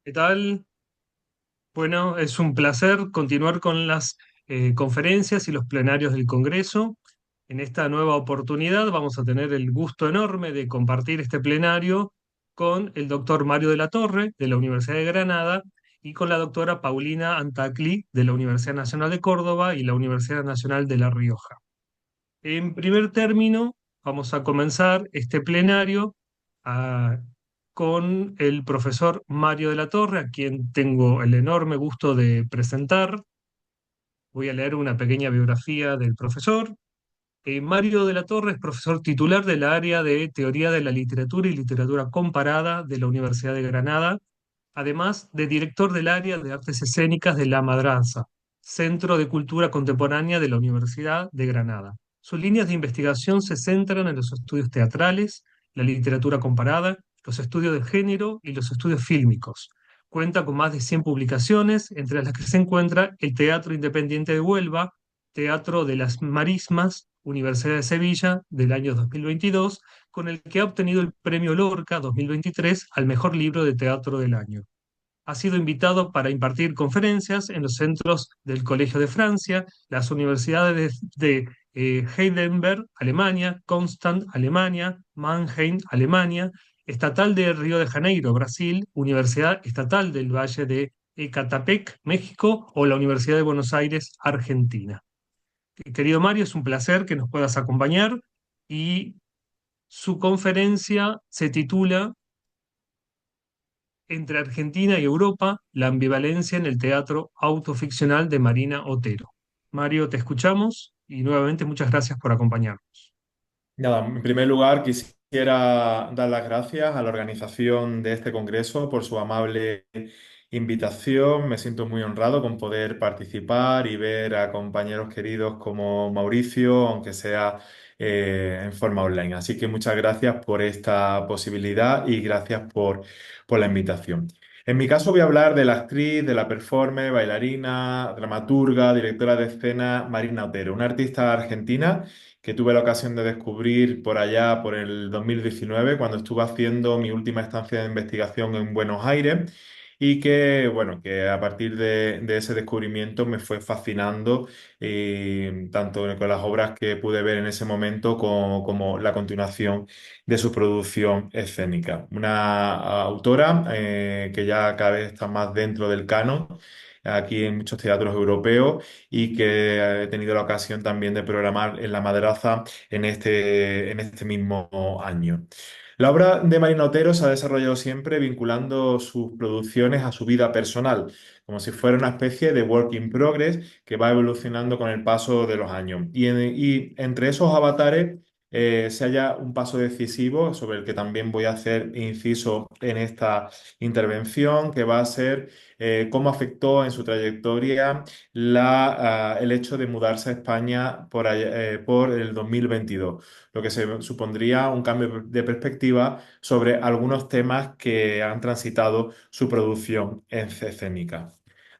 ¿Qué tal? Bueno, es un placer continuar con las conferencias y los plenarios del Congreso. En esta nueva oportunidad vamos a tener el gusto enorme de compartir este plenario con el doctor Mario de la Torre, de la Universidad de Granada, y con la doctora Paulina Antacli, de la Universidad Nacional de Córdoba y la Universidad Nacional de La Rioja. En primer término, vamos a comenzar este plenario ah, con el profesor Mario de la Torre, a quien tengo el enorme gusto de presentar. Voy a leer una pequeña biografía del profesor. Mario de la Torre es profesor titular del área de Teoría de la Literatura y Literatura Comparada de la Universidad de Granada, además de director del área de Artes Escénicas de La Madraza, Centro de Cultura Contemporánea de la Universidad de Granada. Sus líneas de investigación se centran en los estudios teatrales, la literatura comparada, los estudios de género y los estudios fílmicos. Cuenta con más de 100 publicaciones, entre las que se encuentra el Teatro Independiente de Huelva, Teatro de las Marismas, Universidad de Sevilla, del año 2022, con el que ha obtenido el Premio Lorca 2023 al mejor libro de teatro del año. Ha sido invitado para impartir conferencias en los centros del Colegio de Francia, las universidades de Heidelberg, Alemania, Constanz, Alemania, Mannheim, Alemania, Estatal de Río de Janeiro, Brasil, Universidad Estatal del Valle de Ecatepec, México, o la Universidad de Buenos Aires, Argentina. Querido Mario, es un placer que nos puedas acompañar y su conferencia se titula Entre Argentina y Europa, la ambivalencia en el teatro autoficcional de Marina Otero. Mario, te escuchamos y nuevamente muchas gracias por acompañarnos. Nada, en primer lugar quisiera dar las gracias a la organización de este congreso por su amable invitación. Me siento muy honrado con poder participar y ver a compañeros queridos como Mauricio, aunque sea en forma online. Así que muchas gracias por esta posibilidad y gracias por la invitación. En mi caso voy a hablar de la actriz, de la performer, bailarina, dramaturga, directora de escena Marina Otero, una artista argentina que tuve la ocasión de descubrir por allá, por el 2019, cuando estuve haciendo mi última estancia de investigación en Buenos Aires, y que, bueno, que a partir de ese descubrimiento me fue fascinando, tanto con las obras que pude ver en ese momento como la continuación de su producción escénica. Una autora que ya cada vez está más dentro del canon aquí en muchos teatros europeos y que he tenido la ocasión también de programar en La Madraza en este mismo año. La obra de Marina Otero se ha desarrollado siempre vinculando sus producciones a su vida personal, como si fuera una especie de work in progress que va evolucionando con el paso de los años. Y entre esos avatares se halla un paso decisivo sobre el que también voy a hacer inciso en esta intervención, que va a ser cómo afectó en su trayectoria el hecho de mudarse a España por el 2022, lo que se supondría un cambio de perspectiva sobre algunos temas que han transitado su producción escénica.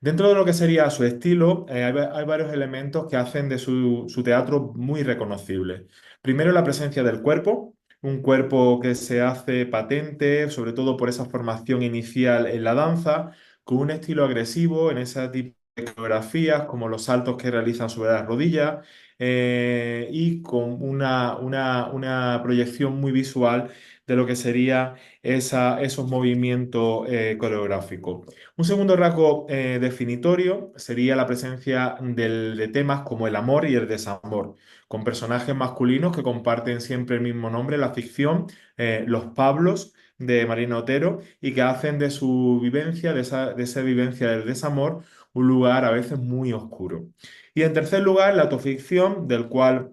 Dentro de lo que sería su estilo, hay varios elementos que hacen de su teatro muy reconocible. Primero, la presencia del cuerpo, un cuerpo que se hace patente, sobre todo por esa formación inicial en la danza, con un estilo agresivo en ese tipo de coreografías, como los saltos que realizan sobre las rodillas, y con una proyección muy visual de lo que sería esos movimientos coreográficos. Un segundo rasgo definitorio sería la presencia de temas como el amor y el desamor, con personajes masculinos que comparten siempre el mismo nombre, la ficción, los Pablos de Marina Otero, y que hacen de su vivencia, de esa vivencia del desamor, un lugar a veces muy oscuro. Y en tercer lugar, la autoficción, del cual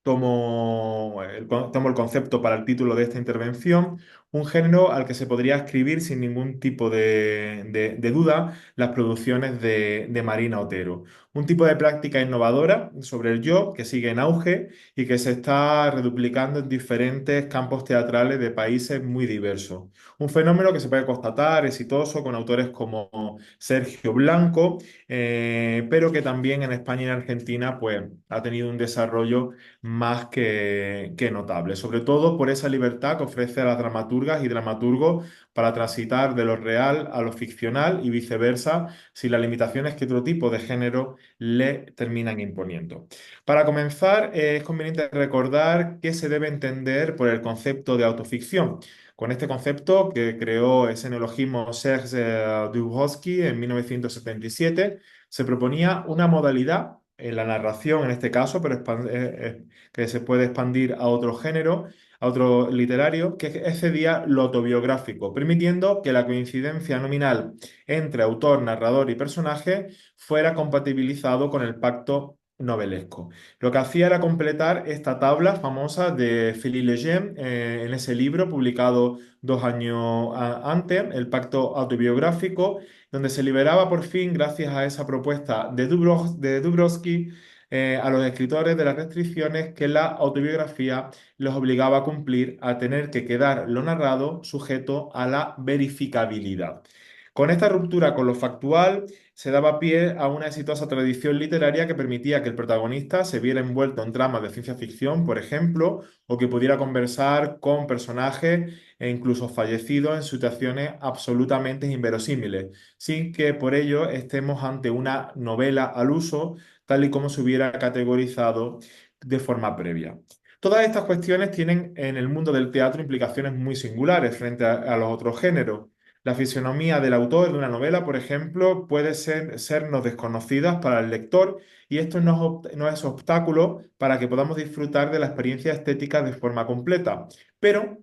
tomo el concepto para el título de esta intervención, un género al que se podría escribir sin ningún tipo de duda las producciones de Marina Otero. Un tipo de práctica innovadora sobre el yo que sigue en auge y que se está reduplicando en diferentes campos teatrales de países muy diversos. Un fenómeno que se puede constatar exitoso con autores como Sergio Blanco, pero que también en España y en Argentina pues, ha tenido un desarrollo más que notable, sobre todo por esa libertad que ofrece a las dramaturgas y dramaturgos para transitar de lo real a lo ficcional y viceversa, si las limitaciones que otro tipo de género le terminan imponiendo. Para comenzar, es conveniente recordar qué se debe entender por el concepto de autoficción. Con este concepto que creó ese neologismo Serge Dubovsky en 1977, se proponía una modalidad en la narración, en este caso, pero que se puede expandir a otro género, a otro literario, que excedía lo autobiográfico, permitiendo que la coincidencia nominal entre autor, narrador y personaje fuera compatibilizado con el pacto novelesco. Lo que hacía era completar esta tabla famosa de Philippe Lejeune en ese libro publicado 2 años antes, El pacto autobiográfico, donde se liberaba por fin, gracias a esa propuesta de Dubrovsky, a los escritores de las restricciones que la autobiografía los obligaba a cumplir, a tener que quedar lo narrado sujeto a la verificabilidad. Con esta ruptura con lo factual, se daba pie a una exitosa tradición literaria que permitía que el protagonista se viera envuelto en tramas de ciencia ficción, por ejemplo, o que pudiera conversar con personajes e incluso fallecidos en situaciones absolutamente inverosímiles, sin que por ello estemos ante una novela al uso, tal y como se hubiera categorizado de forma previa. Todas estas cuestiones tienen en el mundo del teatro implicaciones muy singulares frente a los otros géneros. La fisonomía del autor de una novela, por ejemplo, puede sernos desconocidas para el lector y esto no es obstáculo para que podamos disfrutar de la experiencia estética de forma completa. Pero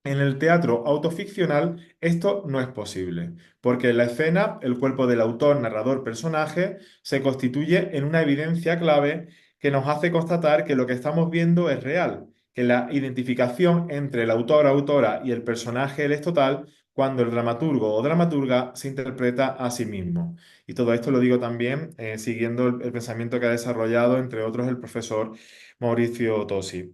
en el teatro autoficcional esto no es posible, porque en la escena el cuerpo del autor, narrador, personaje se constituye en una evidencia clave que nos hace constatar que lo que estamos viendo es real, que la identificación entre el autor, autora y el personaje es total cuando el dramaturgo o dramaturga se interpreta a sí mismo. Y todo esto lo digo también siguiendo el pensamiento que ha desarrollado, entre otros, el profesor Mauricio Tosi.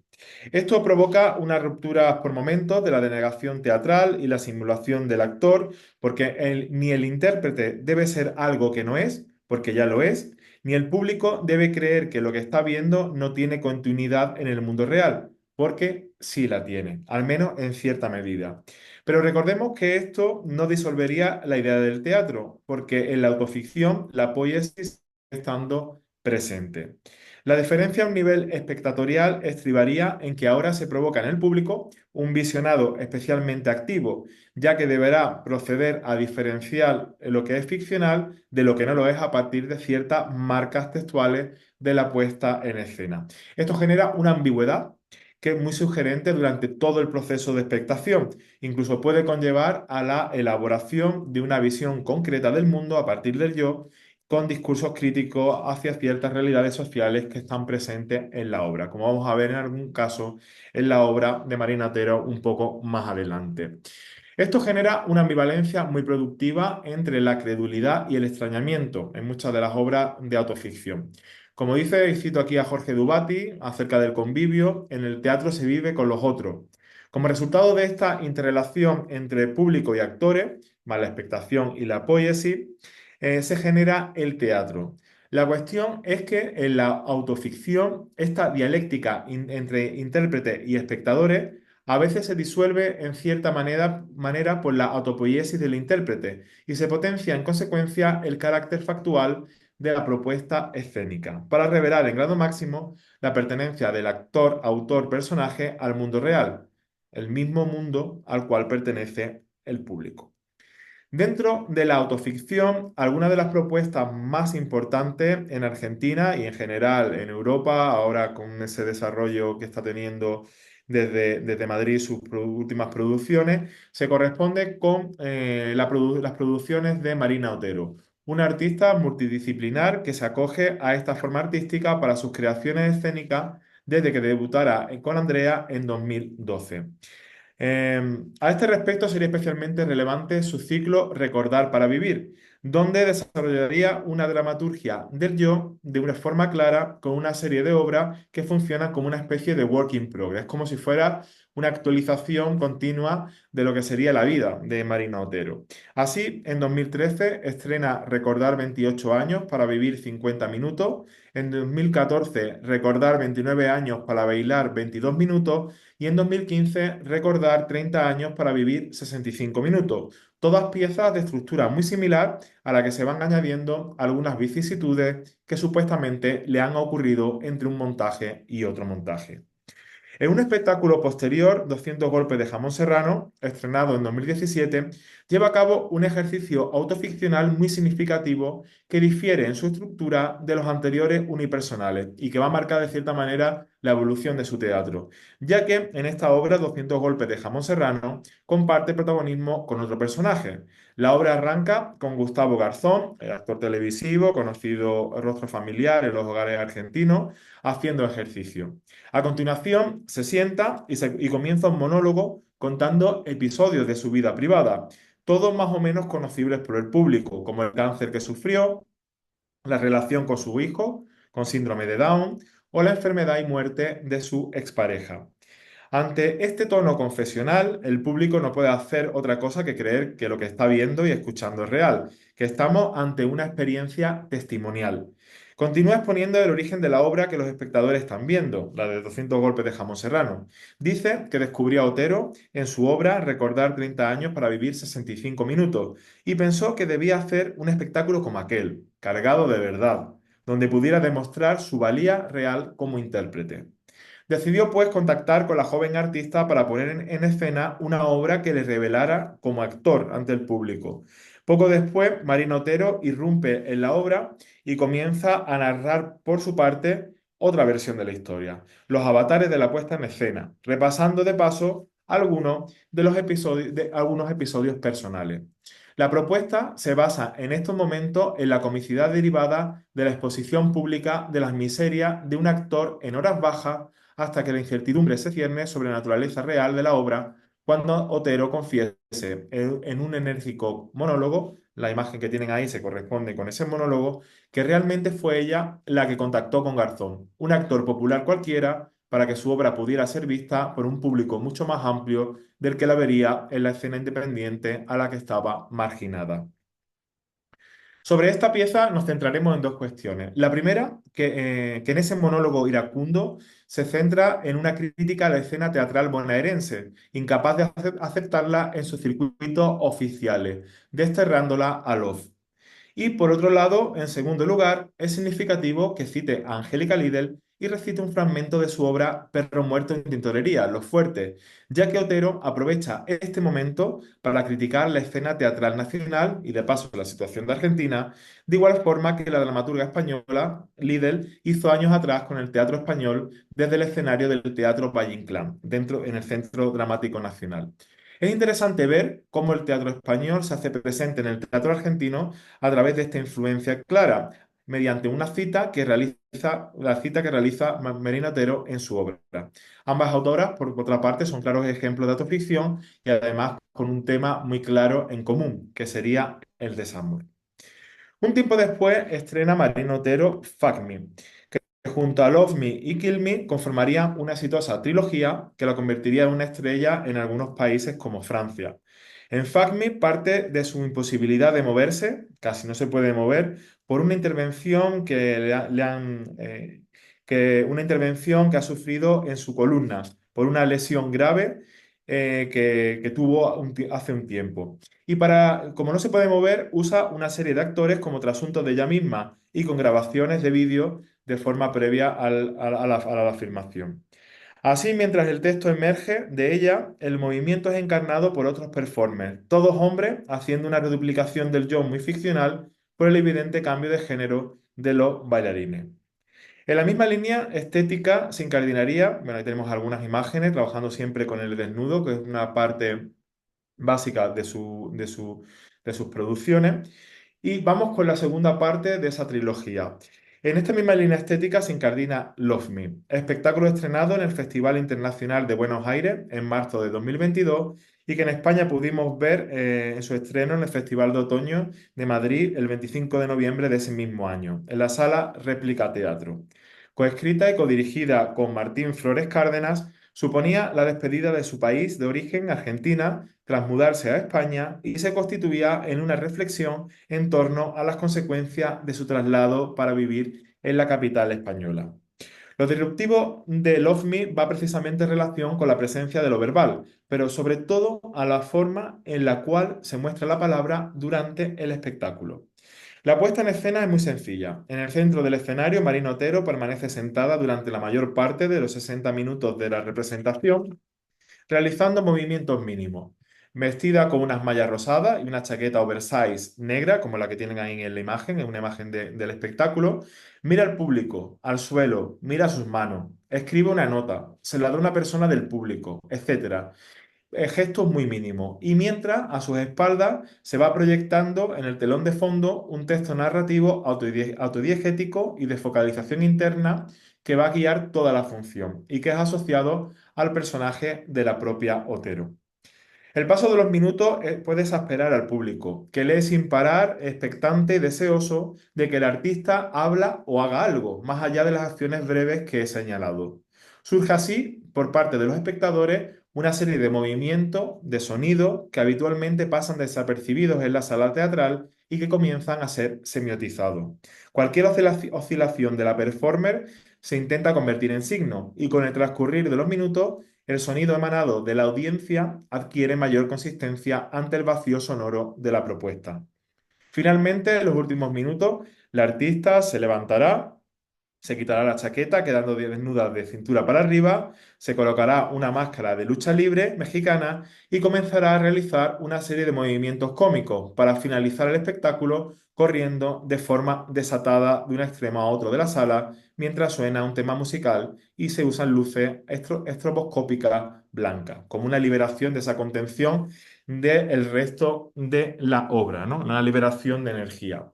Esto provoca una ruptura por momentos de la denegación teatral y la simulación del actor, porque ni el intérprete debe ser algo que no es, porque ya lo es, ni el público debe creer que lo que está viendo no tiene continuidad en el mundo real, porque sí la tiene, al menos en cierta medida. Pero recordemos que esto no disolvería la idea del teatro, porque en la autoficción la poiesis sigue estando presente. La diferencia a un nivel espectatorial estribaría en que ahora se provoca en el público un visionado especialmente activo, ya que deberá proceder a diferenciar lo que es ficcional de lo que no lo es a partir de ciertas marcas textuales de la puesta en escena. Esto genera una ambigüedad que es muy sugerente durante todo el proceso de expectación. Incluso puede conllevar a la elaboración de una visión concreta del mundo a partir del yo, con discursos críticos hacia ciertas realidades sociales que están presentes en la obra, como vamos a ver en algún caso en la obra de Marina Otero un poco más adelante. Esto genera una ambivalencia muy productiva entre la credulidad y el extrañamiento en muchas de las obras de autoficción. Como dice, y cito aquí a Jorge Dubati acerca del convivio, en el teatro se vive con los otros. Como resultado de esta interrelación entre público y actores, más la expectación y la poiesis, se genera el teatro. La cuestión es que en la autoficción, esta dialéctica entre intérprete y espectadores a veces se disuelve en cierta manera por la autopoiesis del intérprete y se potencia en consecuencia el carácter factual de la propuesta escénica, para revelar en grado máximo la pertenencia del actor, autor, personaje al mundo real, el mismo mundo al cual pertenece el público. Dentro de la autoficción, algunas de las propuestas más importantes en Argentina y en general en Europa, ahora con ese desarrollo que está teniendo desde Madrid sus últimas producciones, se corresponde con las producciones de Marina Otero, una artista multidisciplinar que se acoge a esta forma artística para sus creaciones escénicas desde que debutara con Andrea en 2012. A este respecto sería especialmente relevante su ciclo Recordar para Vivir, donde desarrollaría una dramaturgia del yo de una forma clara con una serie de obras que funcionan como una especie de work in progress, como si fuera una actualización continua de lo que sería la vida de Marina Otero. Así, en 2013 estrena Recordar 28 años para vivir 50 minutos, en 2014 Recordar 29 años para bailar 22 minutos y en 2015 Recordar 30 años para vivir 65 minutos. Todas piezas de estructura muy similar a la que se van añadiendo algunas vicisitudes que supuestamente le han ocurrido entre un montaje y otro montaje. En un espectáculo posterior, 200 golpes de jamón serrano, estrenado en 2017, lleva a cabo un ejercicio autoficcional muy significativo que difiere en su estructura de los anteriores unipersonales y que va a marcar de cierta manera la evolución de su teatro, ya que en esta obra, 200 golpes de jamón serrano, comparte protagonismo con otro personaje. La obra arranca con Gustavo Garzón, el actor televisivo, conocido rostro familiar en los hogares argentinos, haciendo ejercicio. A continuación, se sienta y comienza un monólogo contando episodios de su vida privada, todos más o menos conocibles por el público, como el cáncer que sufrió, la relación con su hijo, con síndrome de Down, o la enfermedad y muerte de su expareja. Ante este tono confesional, el público no puede hacer otra cosa que creer que lo que está viendo y escuchando es real, que estamos ante una experiencia testimonial. Continúa exponiendo el origen de la obra que los espectadores están viendo, la de 200 golpes de jamón serrano. Dice que descubrió a Otero en su obra Recordar 30 años para vivir 65 minutos y pensó que debía hacer un espectáculo como aquel, cargado de verdad, donde pudiera demostrar su valía real como intérprete. Decidió pues contactar con la joven artista para poner en escena una obra que le revelara como actor ante el público. Poco después, Marina Otero irrumpe en la obra y comienza a narrar por su parte otra versión de la historia, los avatares de la puesta en escena, repasando de paso algunos episodios personales. La propuesta se basa en estos momentos en la comicidad derivada de la exposición pública de las miserias de un actor en horas bajas hasta que la incertidumbre se cierne sobre la naturaleza real de la obra cuando Otero confiese en un enérgico monólogo, la imagen que tienen ahí se corresponde con ese monólogo, que realmente fue ella la que contactó con Garzón, un actor popular cualquiera, para que su obra pudiera ser vista por un público mucho más amplio del que la vería en la escena independiente a la que estaba marginada. Sobre esta pieza nos centraremos en dos cuestiones. La primera, que en ese monólogo iracundo se centra en una crítica a la escena teatral bonaerense, incapaz de aceptarla en sus circuitos oficiales, desterrándola a Love. Y por otro lado, en segundo lugar, es significativo que cite a Angélica Lidl y recite un fragmento de su obra Perro muerto en tintorería, Los Fuertes, ya que Otero aprovecha este momento para criticar la escena teatral nacional y de paso la situación de Argentina, de igual forma que la dramaturga española Lidl hizo años atrás con el teatro español desde el escenario del Teatro Valle Inclán, dentro en el Centro Dramático Nacional. Es interesante ver cómo el teatro español se hace presente en el teatro argentino a través de esta influencia clara, mediante la cita que realiza Marina Otero en su obra. Ambas autoras, por otra parte, son claros ejemplos de autoficción y además con un tema muy claro en común, que sería el desamor. Un tiempo después estrena Marina Otero Fuck Me, que junto a Love Me y Kill Me conformaría una exitosa trilogía que la convertiría en una estrella en algunos países como Francia. En Fuck Me parte de su imposibilidad de moverse, casi no se puede mover, por una intervención una intervención que ha sufrido en su columna, por una lesión grave que tuvo hace un tiempo. Y como no se puede mover, usa una serie de actores como trasuntos de ella misma y con grabaciones de vídeo de forma previa a la filmación. Así, mientras el texto emerge de ella, el movimiento es encarnado por otros performers, todos hombres, haciendo una reduplicación del yo muy ficcional por el evidente cambio de género de los bailarines. En la misma línea estética se incardinaría, bueno, ahí tenemos algunas imágenes, trabajando siempre con el desnudo, que es una parte básica de sus producciones. Y vamos con la segunda parte de esa trilogía. En esta misma línea estética se incardina Love Me, espectáculo estrenado en el Festival Internacional de Buenos Aires en marzo de 2022 y que en España pudimos ver en su estreno en el Festival de Otoño de Madrid el 25 de noviembre de ese mismo año, en la sala Réplica Teatro. Coescrita y codirigida con Martín Flores Cárdenas, suponía la despedida de su país de origen, Argentina, tras mudarse a España y se constituía en una reflexión en torno a las consecuencias de su traslado para vivir en la capital española. Lo disruptivo de Love Me va precisamente en relación con la presencia de lo verbal, pero sobre todo a la forma en la cual se muestra la palabra durante el espectáculo. La puesta en escena es muy sencilla. En el centro del escenario, Marina Otero permanece sentada durante la mayor parte de los 60 minutos de la representación, realizando movimientos mínimos. Vestida con unas mallas rosadas y una chaqueta oversize negra, como la que tienen ahí en la imagen, en una imagen del espectáculo, mira al público, al suelo, mira sus manos, escribe una nota, se la da a una persona del público, etcétera. Gestos muy mínimos. Y mientras, a sus espaldas, se va proyectando en el telón de fondo un texto narrativo autodiegético y de focalización interna que va a guiar toda la función y que es asociado al personaje de la propia Otero. El paso de los minutos puede exasperar al público, que lee sin parar, expectante y deseoso de que el artista habla o haga algo, más allá de las acciones breves que he señalado. Surge así, por parte de los espectadores, una serie de movimientos, de sonidos, que habitualmente pasan desapercibidos en la sala teatral y que comienzan a ser semiotizados. Cualquier oscilación de la performer se intenta convertir en signo y con el transcurrir de los minutos el sonido emanado de la audiencia adquiere mayor consistencia ante el vacío sonoro de la propuesta. Finalmente, en los últimos minutos, la artista se levantará, se quitará la chaqueta, quedando desnuda de cintura para arriba, se colocará una máscara de lucha libre mexicana y comenzará a realizar una serie de movimientos cómicos para finalizar el espectáculo corriendo de forma desatada de un extremo a otro de la sala mientras suena un tema musical y se usan luces estroboscópicas blancas, como una liberación de esa contención del resto de la obra, ¿no? Una liberación de energía.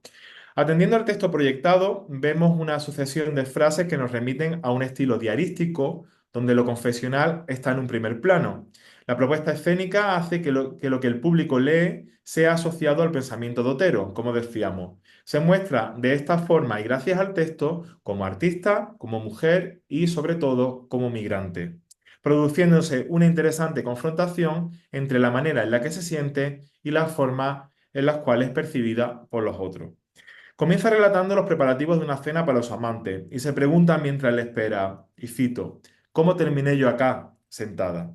Atendiendo al texto proyectado, vemos una sucesión de frases que nos remiten a un estilo diarístico, donde lo confesional está en un primer plano. La propuesta escénica hace que lo que el público lee sea asociado al pensamiento de Otero, como decíamos. Se muestra de esta forma y gracias al texto como artista, como mujer y sobre todo como migrante, produciéndose una interesante confrontación entre la manera en la que se siente y las formas en las cuales es percibida por los otros. Comienza relatando los preparativos de una cena para los amantes y se pregunta mientras le espera, y cito, ¿cómo terminé yo acá, sentada?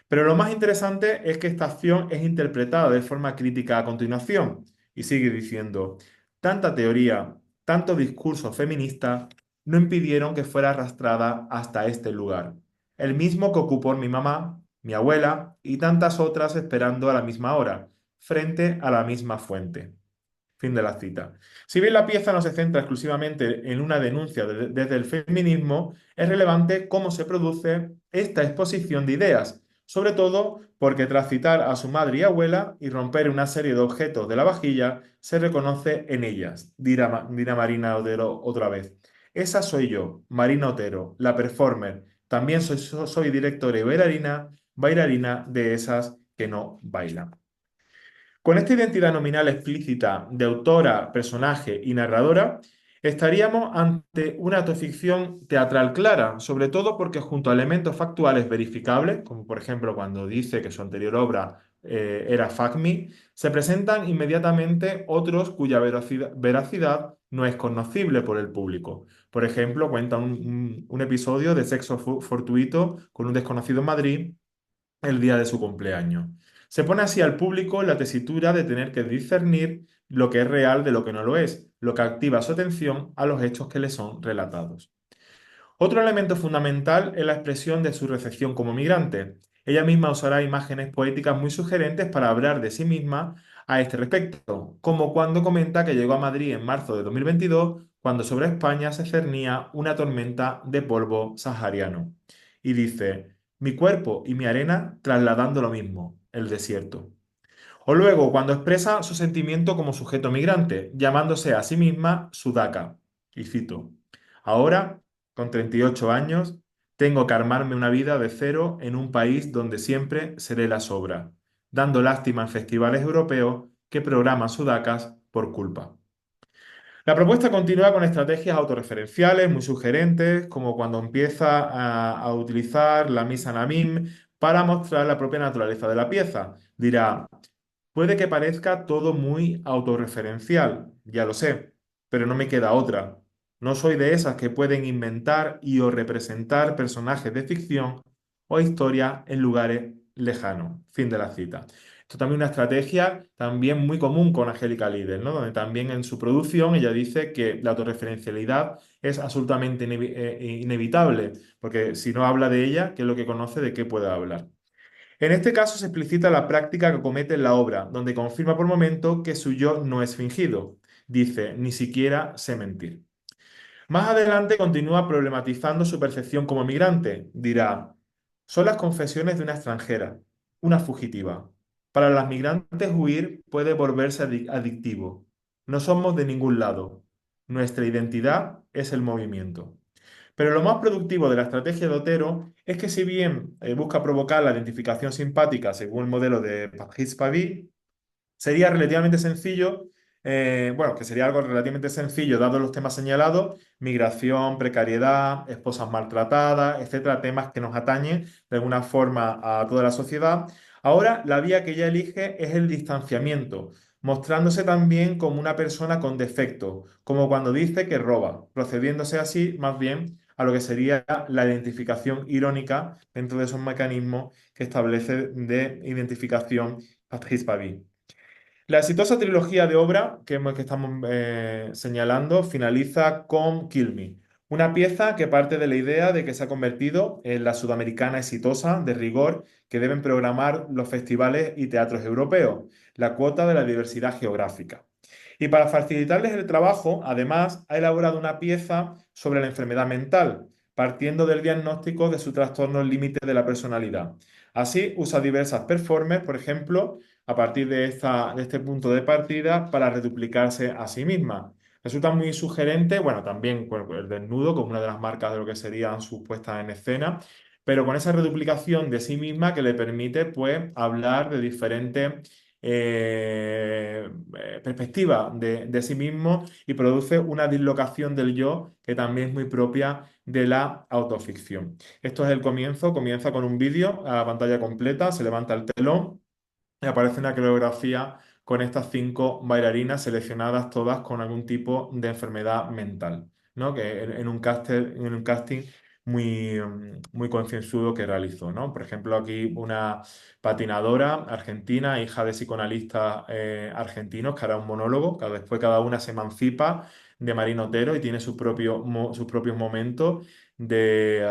Pero lo más interesante es que esta acción es interpretada de forma crítica a continuación y sigue diciendo, tanta teoría, tanto discurso feminista no impidieron que fuera arrastrada hasta este lugar, el mismo que ocupó mi mamá, mi abuela y tantas otras esperando a la misma hora, frente a la misma fuente. Fin de la cita. Si bien la pieza no se centra exclusivamente en una denuncia desde el feminismo, es relevante cómo se produce esta exposición de ideas, sobre todo porque tras citar a su madre y abuela y romper una serie de objetos de la vajilla, se reconoce en ellas, dirá Marina Otero otra vez. Esa soy yo, Marina Otero, la performer. También soy directora y bailarina de esas que no bailan. Con esta identidad nominal explícita de autora, personaje y narradora, estaríamos ante una autoficción teatral clara, sobre todo porque junto a elementos factuales verificables, como por ejemplo cuando dice que su anterior obra era Fuck Me, se presentan inmediatamente otros cuya veracidad no es conocible por el público. Por ejemplo, cuenta un episodio de sexo fortuito con un desconocido en Madrid el día de su cumpleaños. Se pone así al público en la tesitura de tener que discernir lo que es real de lo que no lo es, lo que activa su atención a los hechos que le son relatados. Otro elemento fundamental es la expresión de su recepción como migrante. Ella misma usará imágenes poéticas muy sugerentes para hablar de sí misma a este respecto, como cuando comenta que llegó a Madrid en marzo de 2022, cuando sobre España se cernía una tormenta de polvo sahariano. Y dice, mi cuerpo y mi arena trasladando lo mismo, el desierto. O luego, cuando expresa su sentimiento como sujeto migrante, llamándose a sí misma Sudaka. Y cito, ahora, con 38 años, tengo que armarme una vida de cero en un país donde siempre seré la sobra, dando lástima en festivales europeos que programan sudacas por culpa. La propuesta continúa con estrategias autorreferenciales muy sugerentes, como cuando empieza a utilizar la mise en abîme para mostrar la propia naturaleza de la pieza. Dirá, puede que parezca todo muy autorreferencial, ya lo sé, pero no me queda otra. No soy de esas que pueden inventar y o representar personajes de ficción o historias en lugares lejanos. Fin de la cita. Esto también es una estrategia también muy común con Angélica Lidl, ¿no? Donde también en su producción ella dice que la autorreferencialidad es absolutamente inevitable, porque si no habla de ella, ¿qué es lo que conoce? ¿De qué puede hablar? En este caso se explicita la práctica que comete en la obra, donde confirma por momento que su yo no es fingido. Dice, ni siquiera sé mentir. Más adelante continúa problematizando su percepción como migrante. Dirá, son las confesiones de una extranjera, una fugitiva. Para las migrantes huir puede volverse adictivo. No somos de ningún lado. Nuestra identidad es el movimiento. Pero lo más productivo de la estrategia de Otero es que si bien busca provocar la identificación simpática según el modelo de Patrice Pavis, sería relativamente sencillo, bueno, que sería algo relativamente sencillo dado los temas señalados, migración, precariedad, esposas maltratadas, etcétera, temas que nos atañen de alguna forma a toda la sociedad. Ahora, la vía que ella elige es el distanciamiento, mostrándose también como una persona con defecto, como cuando dice que roba, procediéndose así más bien a lo que sería la identificación irónica dentro de esos mecanismos que establece de identificación Patrice Pavis. La exitosa trilogía de obra que estamos señalando finaliza con Kill Me, una pieza que parte de la idea de que se ha convertido en la sudamericana exitosa de rigor que deben programar los festivales y teatros europeos, la cuota de la diversidad geográfica. Y para facilitarles el trabajo, además, ha elaborado una pieza sobre la enfermedad mental, partiendo del diagnóstico de su trastorno límite de la personalidad. Así, usa diversas performances, por ejemplo, a partir de este punto de partida para reduplicarse a sí misma. Resulta muy sugerente, bueno, también bueno, el desnudo como una de las marcas de lo que serían sus puestas en escena, pero con esa reduplicación de sí misma que le permite, pues, hablar de diferentes perspectivas de sí mismo y produce una dislocación del yo que también es muy propia de la autoficción. Esto es el comienzo, comienza con un vídeo a pantalla completa, se levanta el telón y aparece una coreografía con estas 5 bailarinas seleccionadas todas con algún tipo de enfermedad mental, ¿no? Que en un casting muy, muy concienzudo que realizó, ¿no? Por ejemplo, aquí una patinadora argentina, hija de psicoanalistas argentinos, que hará un monólogo, que después cada una se emancipa de Marino Otero y tiene sus propios momentos de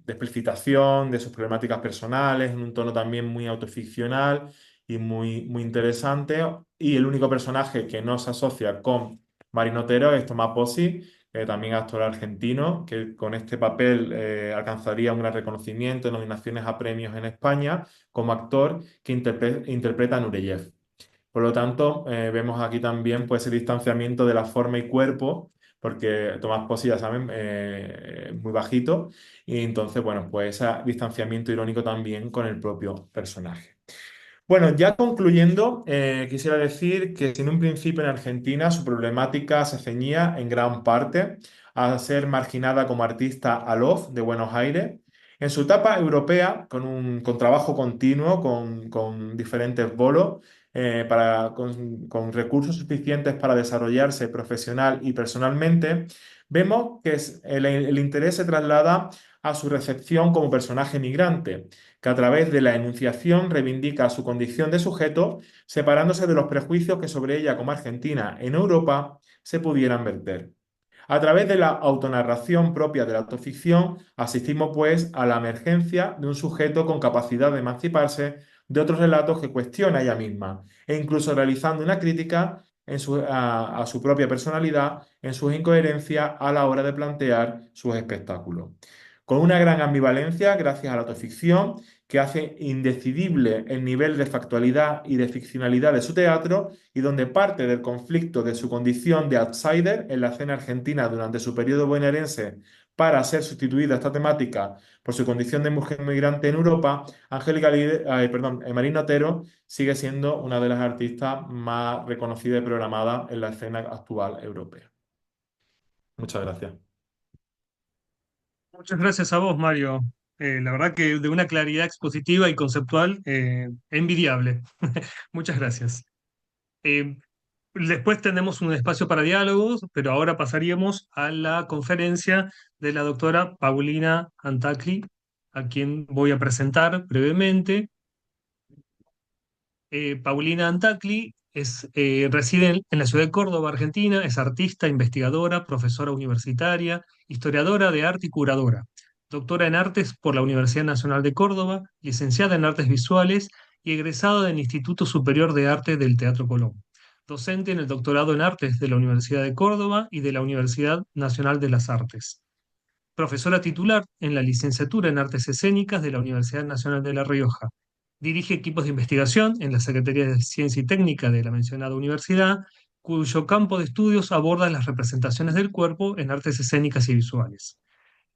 explicitación de sus problemáticas personales, en un tono también muy autoficcional y muy, muy interesante. Y el único personaje que no se asocia con Marino Otero es Tomás Pozzi, también actor argentino, que con este papel alcanzaría un gran reconocimiento, nominaciones a premios en España, como actor que interpreta a Nureyev. Por lo tanto, vemos aquí también pues, ese distanciamiento de la forma y cuerpo, porque Tomás Pozzi, ya saben, es muy bajito, y entonces, bueno, pues ese distanciamiento irónico también con el propio personaje. Bueno, ya concluyendo, quisiera decir que si en un principio en Argentina su problemática se ceñía en gran parte a ser marginada como artista alof de Buenos Aires, en su etapa europea, con trabajo continuo, con diferentes bolos, con recursos suficientes para desarrollarse profesional y personalmente, vemos que el interés se traslada a su recepción como personaje migrante que a través de la enunciación reivindica su condición de sujeto, separándose de los prejuicios que sobre ella como argentina en Europa se pudieran verter. A través de la autonarración propia de la autoficción, asistimos pues a la emergencia de un sujeto con capacidad de emanciparse de otros relatos que cuestiona ella misma, e incluso realizando una crítica a su propia personalidad en sus incoherencias a la hora de plantear sus espectáculos. Con una gran ambivalencia, gracias a la autoficción, que hace indecidible el nivel de factualidad y de ficcionalidad de su teatro y donde parte del conflicto de su condición de outsider en la escena argentina durante su periodo bonaerense para ser sustituida esta temática por su condición de mujer migrante en Europa, Marina Otero sigue siendo una de las artistas más reconocidas y programadas en la escena actual europea. Muchas gracias. Muchas gracias a vos, Mario. La verdad que de una claridad expositiva y conceptual envidiable. Muchas gracias. Eh, Después tenemos un espacio para diálogos, pero ahora pasaríamos a la conferencia de la doctora Paulina Antacli, a quien voy a presentar brevemente. Paulina Antacli reside en la ciudad de Córdoba, Argentina, es artista, investigadora, profesora universitaria, historiadora de arte y curadora. Doctora en artes por la Universidad Nacional de Córdoba, licenciada en artes visuales y egresada del Instituto Superior de Arte del Teatro Colón. Docente en el doctorado en artes de la Universidad de Córdoba y de la Universidad Nacional de las Artes. Profesora titular en la licenciatura en Artes Escénicas de la Universidad Nacional de La Rioja. Dirige equipos de investigación en la Secretaría de Ciencia y Técnica de la mencionada universidad, cuyo campo de estudios aborda las representaciones del cuerpo en artes escénicas y visuales.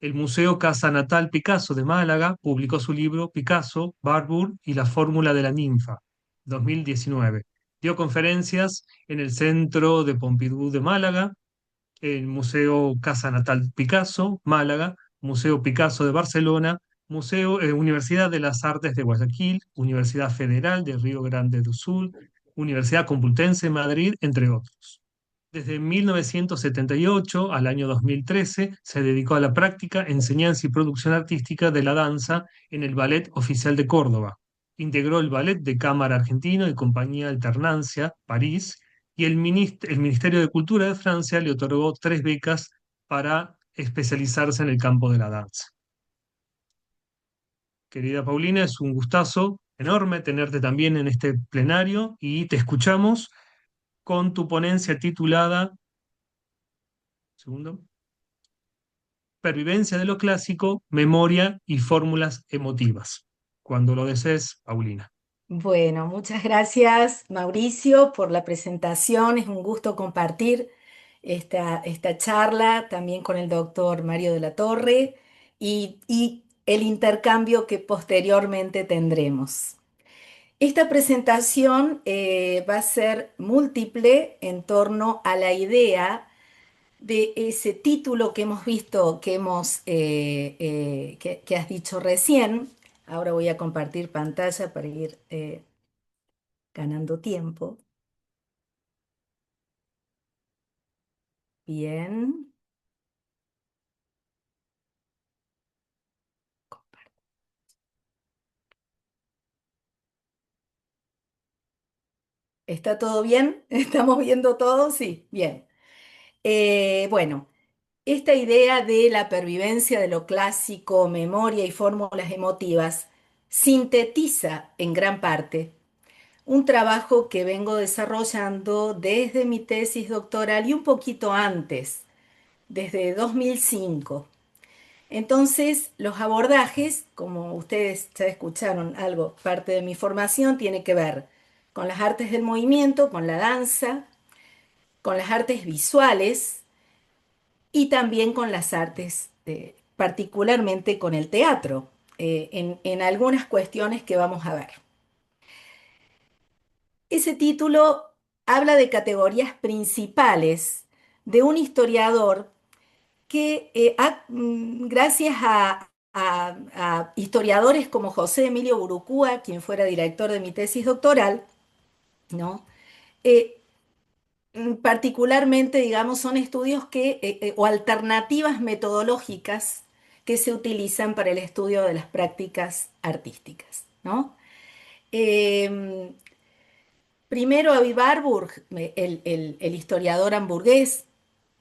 El Museo Casa Natal Picasso de Málaga publicó su libro Picasso, Barbour y la fórmula de la ninfa, 2019. Dio conferencias en el Centro de Pompidou de Málaga, el Museo Casa Natal Picasso, Málaga, Museo Picasso de Barcelona, Universidad de las Artes de Guayaquil, Universidad Federal de Río Grande do Sul, Universidad Complutense de Madrid, entre otros. Desde 1978 al año 2013 se dedicó a la práctica, enseñanza y producción artística de la danza en el Ballet Oficial de Córdoba. Integró el Ballet de Cámara Argentino y Compañía Alternancia, París, y el Ministerio de Cultura de Francia le otorgó 3 becas para especializarse en el campo de la danza. Querida Paulina, es un gustazo enorme tenerte también en este plenario y te escuchamos con tu ponencia titulada, segundo, Pervivencia de lo clásico, memoria y fórmulas emotivas. Cuando lo desees, Paulina. Bueno, muchas gracias, Mauricio, por la presentación. Es un gusto compartir esta charla también con el doctor Mario de la Torre y el intercambio que posteriormente tendremos. Esta presentación va a ser múltiple en torno a la idea de ese título que hemos visto, que has dicho recién. Ahora voy a compartir pantalla para ir ganando tiempo. Bien. ¿Está todo bien? ¿Estamos viendo todo? Sí, bien. Bueno, esta idea de la pervivencia de lo clásico, memoria y fórmulas emotivas, sintetiza en gran parte un trabajo que vengo desarrollando desde mi tesis doctoral y un poquito antes, desde 2005. Entonces, los abordajes, como ustedes ya escucharon algo, parte de mi formación tiene que ver con las artes del movimiento, con la danza, con las artes visuales y también con las artes, particularmente con el teatro, en algunas cuestiones que vamos a ver. Ese título habla de categorías principales de un historiador que gracias a historiadores como José Emilio Burucúa, quien fuera director de mi tesis doctoral, ¿no? Eh, Particularmente, digamos, son estudios o alternativas metodológicas que se utilizan para el estudio de las prácticas artísticas, ¿no? Eh, Primero, Avi Warburg, el historiador hamburgués,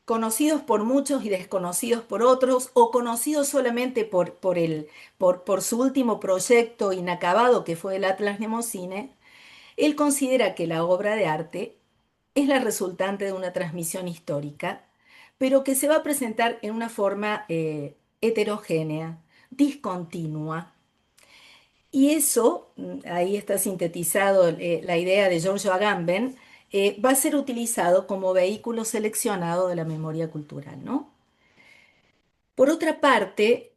conocidos por muchos y desconocidos por otros, o conocidos solamente por su último proyecto inacabado, que fue el Atlas Nemocine. Él considera que la obra de arte es la resultante de una transmisión histórica, pero que se va a presentar en una forma heterogénea, discontinua, Y eso, ahí está sintetizado la idea de Giorgio Agamben, va a ser utilizado como vehículo seleccionado de la memoria cultural, ¿no? Por otra parte,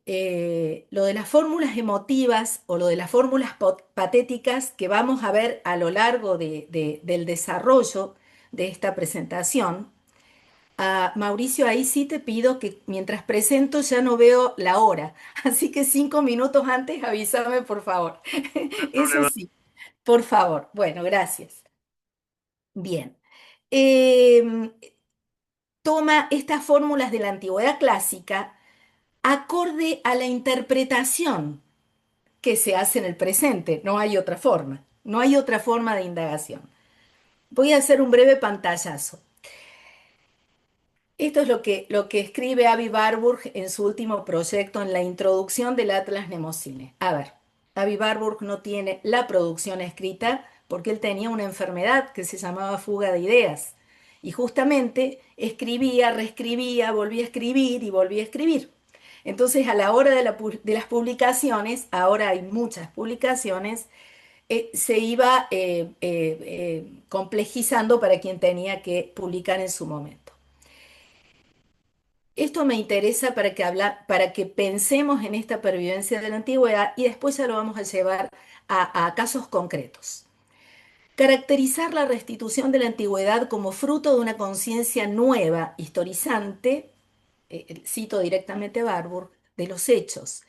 lo de las fórmulas emotivas o lo de las fórmulas patéticas que vamos a ver a lo largo del desarrollo de esta presentación, Mauricio, ahí sí te pido que mientras presento ya no veo la hora, así que 5 minutos antes avísame, por favor. Eso Problema. sí, por favor. Bueno, gracias. Bien. Em, Toma estas fórmulas de la antigüedad clásica acorde a la interpretación que se hace en el presente. No hay otra forma. No hay otra forma de indagación. Voy a hacer un breve pantallazo. Esto es lo que escribe Avi Warburg en su último proyecto en la introducción del Atlas Mnemosine. A ver, Avi Warburg no tiene la producción escrita porque él tenía una enfermedad que se llamaba fuga de ideas. Y justamente escribía, reescribía, volvía a escribir y volvía a escribir. Entonces, a la hora de las publicaciones, ahora hay muchas publicaciones, se iba complejizando para quien tenía que publicar en su momento. Esto me interesa para que pensemos en esta pervivencia de la antigüedad y después ya lo vamos a llevar a casos concretos. Caracterizar la restitución de la antigüedad como fruto de una conciencia nueva, historizante, cito directamente a Warburg, de los hechos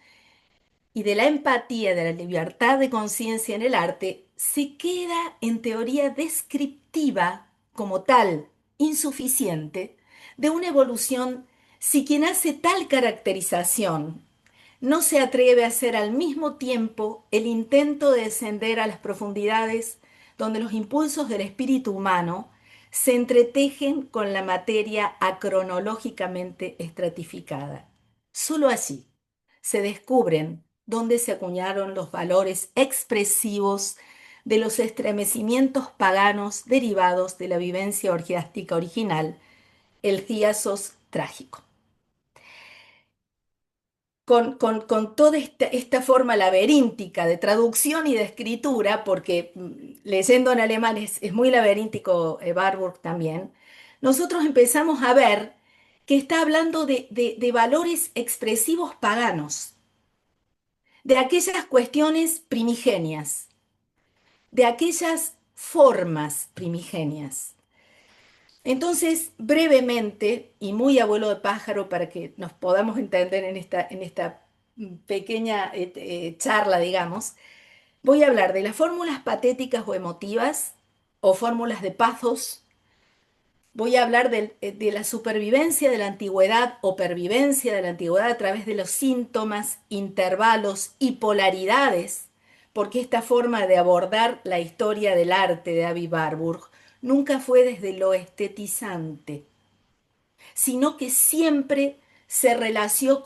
y de la empatía, de la libertad de conciencia en el arte, se queda en teoría descriptiva como tal, insuficiente, de una evolución si quien hace tal caracterización no se atreve a hacer al mismo tiempo el intento de descender a las profundidades donde los impulsos del espíritu humano se entretejen con la materia acronológicamente estratificada. Solo allí se descubren dónde se acuñaron los valores expresivos de los estremecimientos paganos derivados de la vivencia orgiástica original, el thyiasos trágico. Con toda esta forma laberíntica de traducción y de escritura, porque leyendo en alemán es muy laberíntico, Warburg también, nosotros empezamos a ver que está hablando de valores expresivos paganos, de aquellas cuestiones primigenias, de aquellas formas primigenias. Entonces, brevemente y muy abuelo de pájaro para que nos podamos entender en esta pequeña charla, digamos, voy a hablar de las fórmulas patéticas o emotivas o fórmulas de pathos. Voy a hablar de la supervivencia de la antigüedad o pervivencia de la antigüedad a través de los síntomas, intervalos y polaridades, porque esta forma de abordar la historia del arte de Avi Warburg nunca fue desde lo estetizante, sino que siempre se relacionó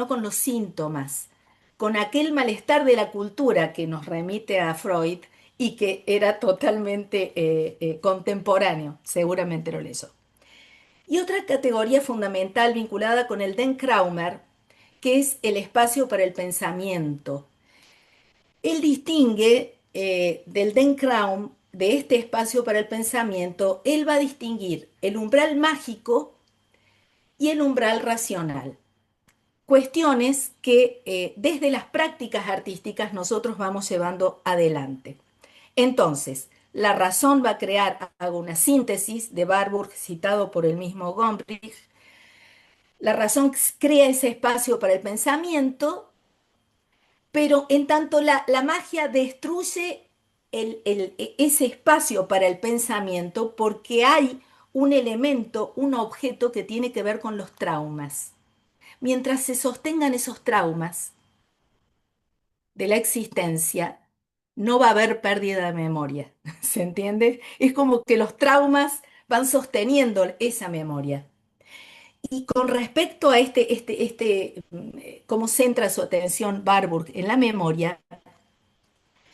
con los síntomas, con aquel malestar de la cultura que nos remite a Freud y que era totalmente contemporáneo, seguramente lo leyó. Y otra categoría fundamental vinculada con el Den Kraumer, que es el espacio para el pensamiento. Él distingue del Den Kraum, de este espacio para el pensamiento, él va a distinguir el umbral mágico y el umbral racional. Cuestiones que desde las prácticas artísticas nosotros vamos llevando adelante. Entonces, la razón va a crear, hago una síntesis de Warburg citado por el mismo Gombrich, la razón crea ese espacio para el pensamiento, pero en tanto la magia destruye ese espacio para el pensamiento porque hay un elemento, un objeto que tiene que ver con los traumas. Mientras se sostengan esos traumas de la existencia, no va a haber pérdida de memoria. ¿Se entiende? Es como que los traumas van sosteniendo esa memoria. Y con respecto a cómo centra su atención Warburg en la memoria,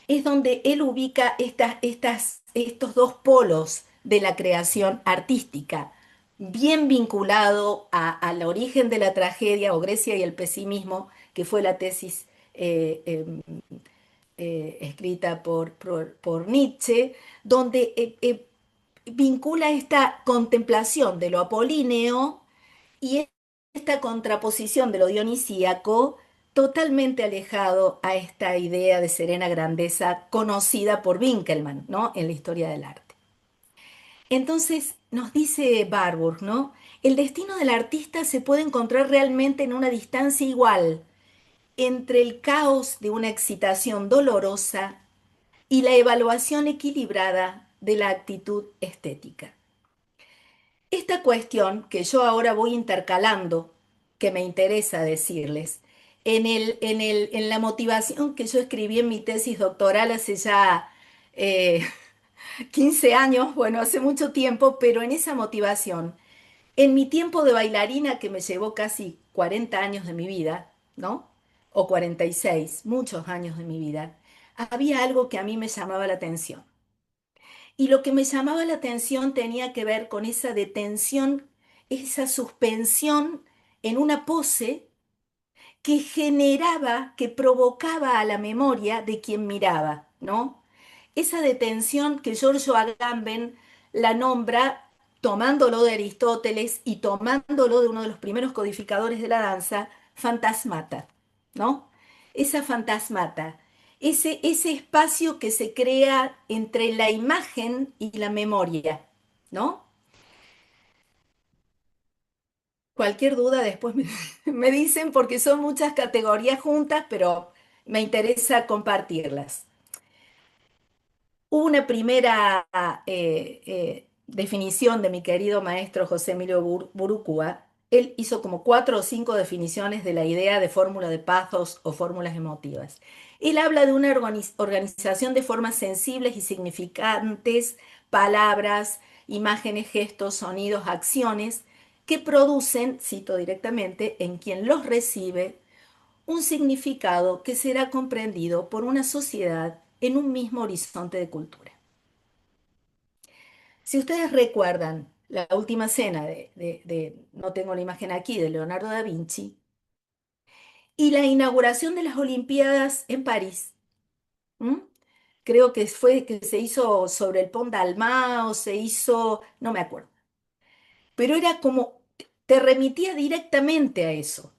es donde él ubica estos dos polos de la creación artística, bien vinculado al origen de la tragedia o Grecia y el pesimismo, que fue la tesis escrita por Nietzsche, donde vincula esta contemplación de lo apolíneo y esta contraposición de lo dionisíaco totalmente alejado a esta idea de serena grandeza conocida por Winkelmann, ¿no? En la historia del arte. Entonces nos dice Barbour, ¿no? El destino del artista se puede encontrar realmente en una distancia igual entre el caos de una excitación dolorosa y la evaluación equilibrada de la actitud estética. Esta cuestión que yo ahora voy intercalando, que me interesa decirles, en la motivación que yo escribí en mi tesis doctoral hace ya eh, 15 años, bueno, hace mucho tiempo, pero en esa motivación, en mi tiempo de bailarina que me llevó casi 40 años de mi vida, ¿no? O 46, muchos años de mi vida, había algo que a mí me llamaba la atención. Y lo que me llamaba la atención tenía que ver con esa detención, esa suspensión en una pose que generaba, que provocaba a la memoria de quien miraba, ¿no? Esa detención que Giorgio Agamben la nombra tomándolo de Aristóteles y tomándolo de uno de los primeros codificadores de la danza, fantasmata, ¿no? Esa fantasmata, ese espacio que se crea entre la imagen y la memoria, ¿no? Cualquier duda después me, me dicen porque son muchas categorías juntas, pero me interesa compartirlas. Hubo una primera definición de mi querido maestro José Emilio Burucúa. Él hizo como 4 o 5 definiciones de la idea de fórmula de pathos o fórmulas emotivas. Él habla de una organización de formas sensibles y significantes, palabras, imágenes, gestos, sonidos, acciones, que producen, cito directamente, en quien los recibe, un significado que será comprendido por una sociedad en un mismo horizonte de cultura. Si ustedes recuerdan la última cena no tengo la imagen aquí, de Leonardo da Vinci, y la inauguración de las Olimpiadas en París, ¿m? Creo que fue que se hizo sobre el Pont d'Alma o se hizo, no me acuerdo, pero era como, te remitía directamente a eso.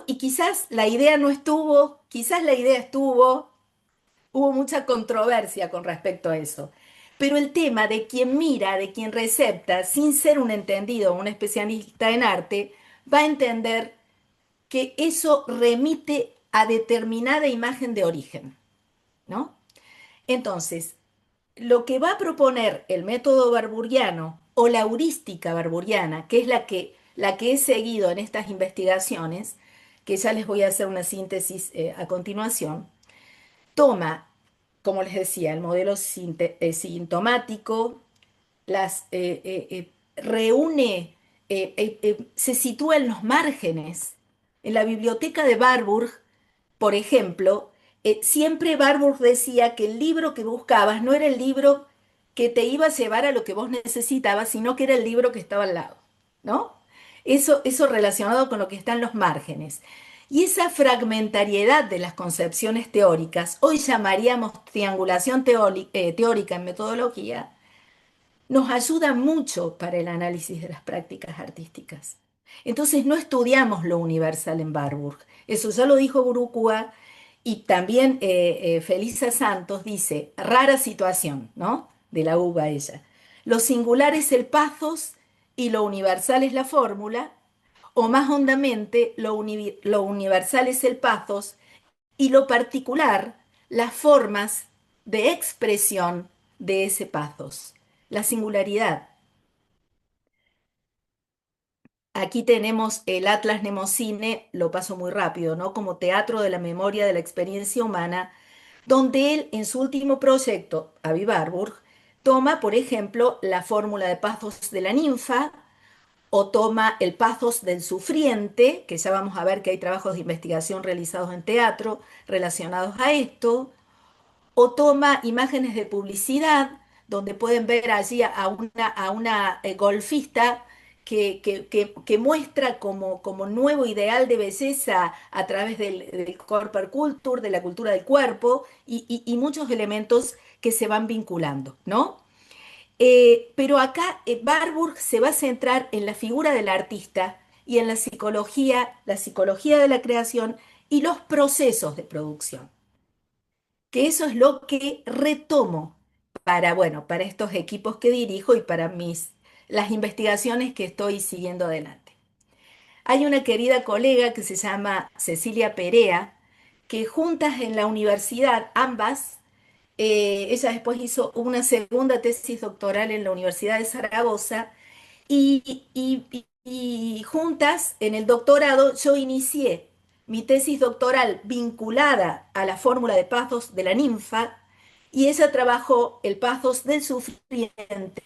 Y quizás la idea no estuvo, quizás la idea estuvo, hubo mucha controversia con respecto a eso. Pero el tema de quien mira, de quien recepta, sin ser un entendido o un especialista en arte, va a entender que eso remite a determinada imagen de origen, ¿no? Entonces, lo que va a proponer el método barburiano o la heurística barburiana, que es la que he seguido en estas investigaciones, que ya les voy a hacer una síntesis a continuación, toma, como les decía, el modelo sintomático, reúne, se sitúa en los márgenes. En la biblioteca de Warburg, por ejemplo, siempre Warburg decía que el libro que buscabas no era el libro que te iba a llevar a lo que vos necesitabas, sino que era el libro que estaba al lado, ¿no? Eso relacionado con lo que está en los márgenes. Y esa fragmentariedad de las concepciones teóricas, hoy llamaríamos triangulación teórica en metodología, nos ayuda mucho para el análisis de las prácticas artísticas. Entonces no estudiamos lo universal en Warburg. Eso ya lo dijo Burucúa y también Felisa Santos dice, rara situación, ¿no? De la uva ella. Lo singular es el pathos y lo universal es la fórmula, o más hondamente, lo universal es el pathos y lo particular, las formas de expresión de ese pathos, la singularidad. Aquí tenemos el Atlas Nemocine, lo paso muy rápido, ¿no? Como teatro de la memoria de la experiencia humana, donde él en su último proyecto, Avi Warburg, toma, por ejemplo, la fórmula de pathos de la ninfa, o toma el pathos del sufriente, que ya vamos a ver que hay trabajos de investigación realizados en teatro relacionados a esto, o toma imágenes de publicidad, donde pueden ver allí a una golfista que muestra como nuevo ideal de belleza a través del corporate culture, de la cultura del cuerpo y muchos elementos que se van vinculando, ¿no? Pero acá Warburg se va a centrar en la figura del artista y en la psicología de la creación y los procesos de producción, que eso es lo que retomo para, bueno, para estos equipos que dirijo y para las investigaciones que estoy siguiendo adelante. Hay una querida colega que se llama Cecilia Perea, que juntas en la universidad, ambas, ella después hizo una segunda tesis doctoral en la Universidad de Zaragoza y juntas en el doctorado yo inicié mi tesis doctoral vinculada a la fórmula de pathos de la ninfa y ella trabajó el pathos del sufriente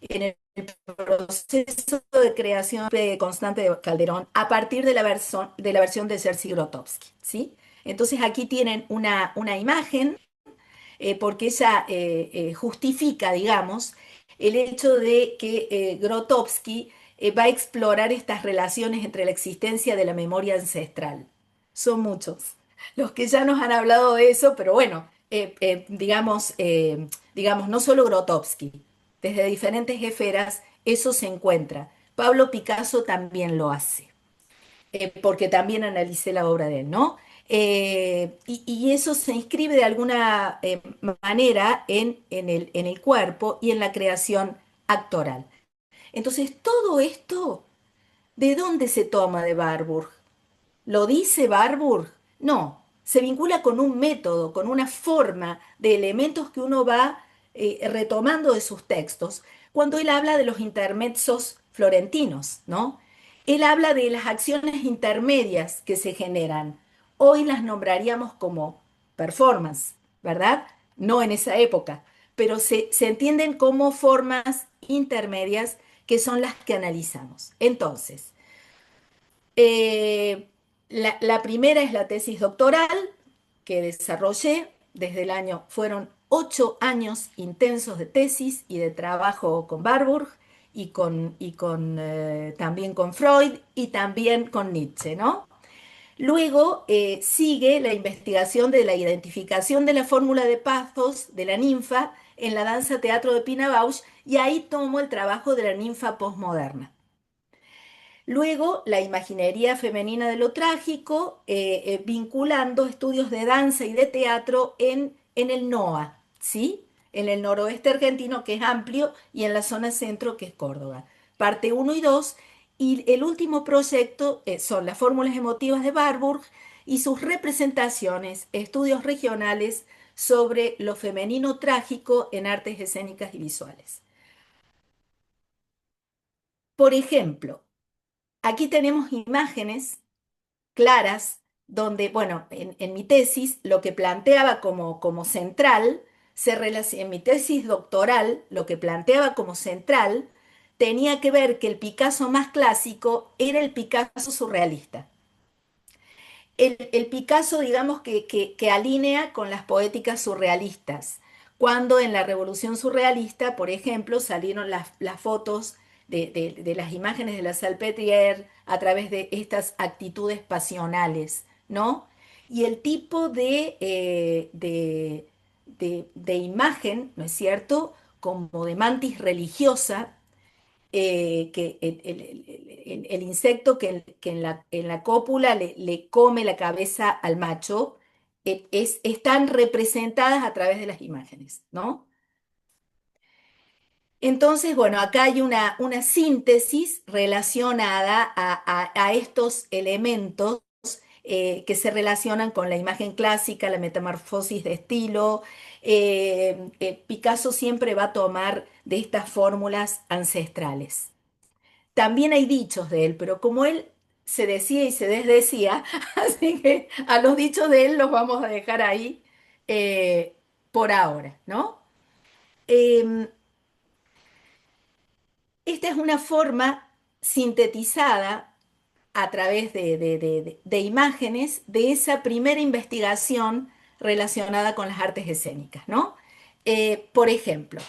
en el proceso de creación constante de Calderón a partir de la versión de Jerzy Grotowski, ¿sí? Entonces aquí tienen una imagen porque ella justifica, digamos, el hecho de que Grotowski va a explorar estas relaciones entre la existencia de la memoria ancestral. Son muchos los que ya nos han hablado de eso, pero bueno, digamos, no solo Grotowski, desde diferentes esferas eso se encuentra. Pablo Picasso también lo hace porque también analicé la obra de él, ¿no? Y eso se inscribe de alguna manera en el cuerpo y en la creación actoral. Entonces, todo esto, ¿de dónde se toma de Warburg? ¿Lo dice Warburg? No, se vincula con un método, con una forma de elementos que uno va retomando de sus textos, cuando él habla de los intermezzos florentinos, ¿no? Él habla de las acciones intermedias que se generan. Hoy las nombraríamos como performance, ¿verdad? No en esa época, pero se entienden como formas intermedias que son las que analizamos. Entonces, la primera es la tesis doctoral que desarrollé desde el año, fueron 8 años intensos de tesis y de trabajo con Warburg y también con Freud y también con Nietzsche, ¿no? Luego sigue la investigación de la identificación de la fórmula de pathos de la ninfa en la danza teatro de Pina Bausch y ahí tomo el trabajo de la ninfa postmoderna. Luego, la imaginería femenina de lo trágico, vinculando estudios de danza y de teatro en el NOA, ¿sí? En el noroeste argentino, que es amplio, y en la zona centro, que es Córdoba. Parte uno y 2. Y el último proyecto son las fórmulas emotivas de Warburg y sus representaciones, estudios regionales sobre lo femenino trágico en artes escénicas y visuales. Por ejemplo, aquí tenemos imágenes claras, donde, bueno, en mi tesis lo que planteaba como central, en mi tesis doctoral, lo que planteaba como central tenía que ver que el Picasso más clásico era el Picasso surrealista. El Picasso, digamos, que alinea con las poéticas surrealistas. Cuando en la Revolución Surrealista, por ejemplo, salieron las fotos de las imágenes de la Salpêtrière a través de estas actitudes pasionales, ¿no? Y el tipo de imagen, ¿no es cierto?, como de mantis religiosa, que el insecto que en la cópula le come la cabeza al macho, están representadas a través de las imágenes, ¿no? Entonces, bueno, acá hay una síntesis relacionada a estos elementos que se relacionan con la imagen clásica, la metamorfosis de estilo. Picasso siempre va a tomar de estas fórmulas ancestrales. También hay dichos de él, pero como él se decía y se desdecía, así que a los dichos de él los vamos a dejar ahí eh, por ahora, ¿no? Eh, Esta es una forma sintetizada a través de imágenes de esa primera investigación relacionada con las artes escénicas, ¿no? Por ejemplo,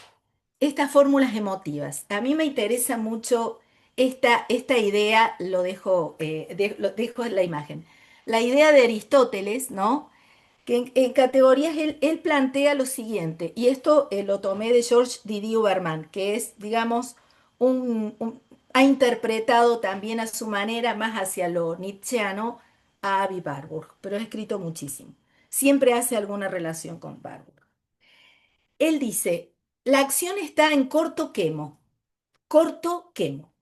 estas fórmulas emotivas. A mí me interesa mucho esta idea, lo dejo en la imagen. La idea de Aristóteles, ¿no? Que en categorías él plantea lo siguiente, y esto lo tomé de George Didier Berman, que es, digamos, ha interpretado también a su manera, más hacia lo nietzscheano, a Avi Warburg, pero ha escrito muchísimo. Siempre hace alguna relación con Warburg. Él dice, la acción está en corto quemo, corto quemo.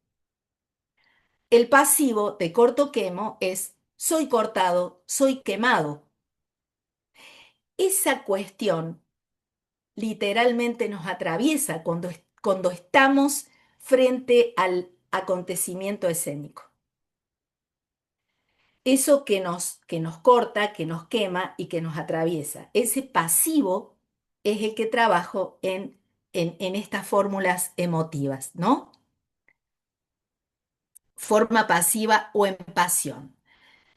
El pasivo de corto quemo es soy cortado, soy quemado. Esa cuestión literalmente nos atraviesa cuando estamos frente al acontecimiento escénico. Eso que nos corta, que nos quema y que nos atraviesa. Ese pasivo es el que trabajo en estas fórmulas emotivas, ¿no? Forma pasiva o en pasión.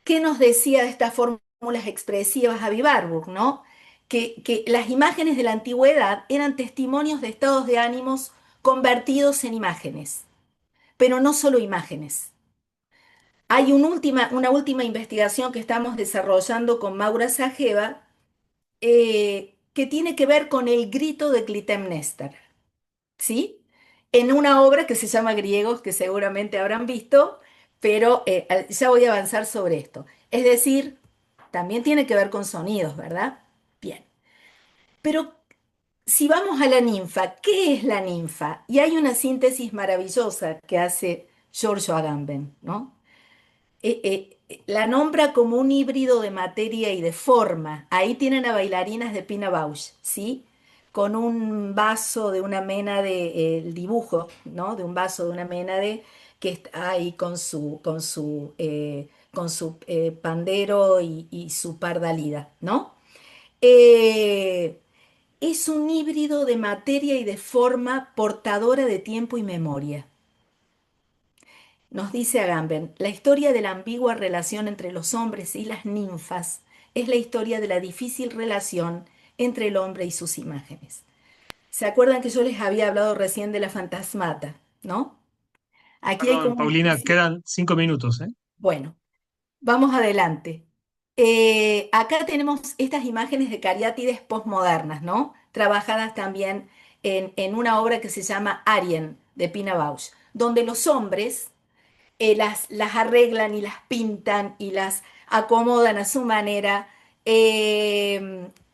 ¿Qué nos decía de estas fórmulas expresivas Avi Warburg, no? Que las imágenes de la antigüedad eran testimonios de estados de ánimos convertidos en imágenes, pero no solo imágenes. Hay una última investigación que estamos desarrollando con Maura Sajeva que tiene que ver con el grito de Clitemnestra, ¿sí? En una obra que se llama Griegos, que seguramente habrán visto, pero ya voy a avanzar sobre esto. Es decir, también tiene que ver con sonidos, ¿verdad? Bien. Pero si vamos a la ninfa, ¿qué es la ninfa? Y hay una síntesis maravillosa que hace Giorgio Agamben, ¿no? La nombra como un híbrido de materia y de forma. Ahí tienen a bailarinas de Pina Bausch, ¿sí? Con un vaso de una ménade, el dibujo, ¿no? De un vaso de una ménade que está ahí con su pandero y su pardalida, ¿no? Eh, es un híbrido de materia y de forma portadora de tiempo y memoria. Nos dice Agamben, la historia de la ambigua relación entre los hombres y las ninfas es la historia de la difícil relación entre el hombre y sus imágenes. ¿Se acuerdan que yo les había hablado recién de la fantasmata, no? Aquí hay Perdón, como una Paulina, especie... quedan 5 minutos, ¿eh? Bueno, vamos adelante. Acá tenemos estas imágenes de cariátides postmodernas, ¿no? Trabajadas también en una obra que se llama Arien, de Pina Bausch, donde los hombres las arreglan y las pintan y las acomodan a su manera.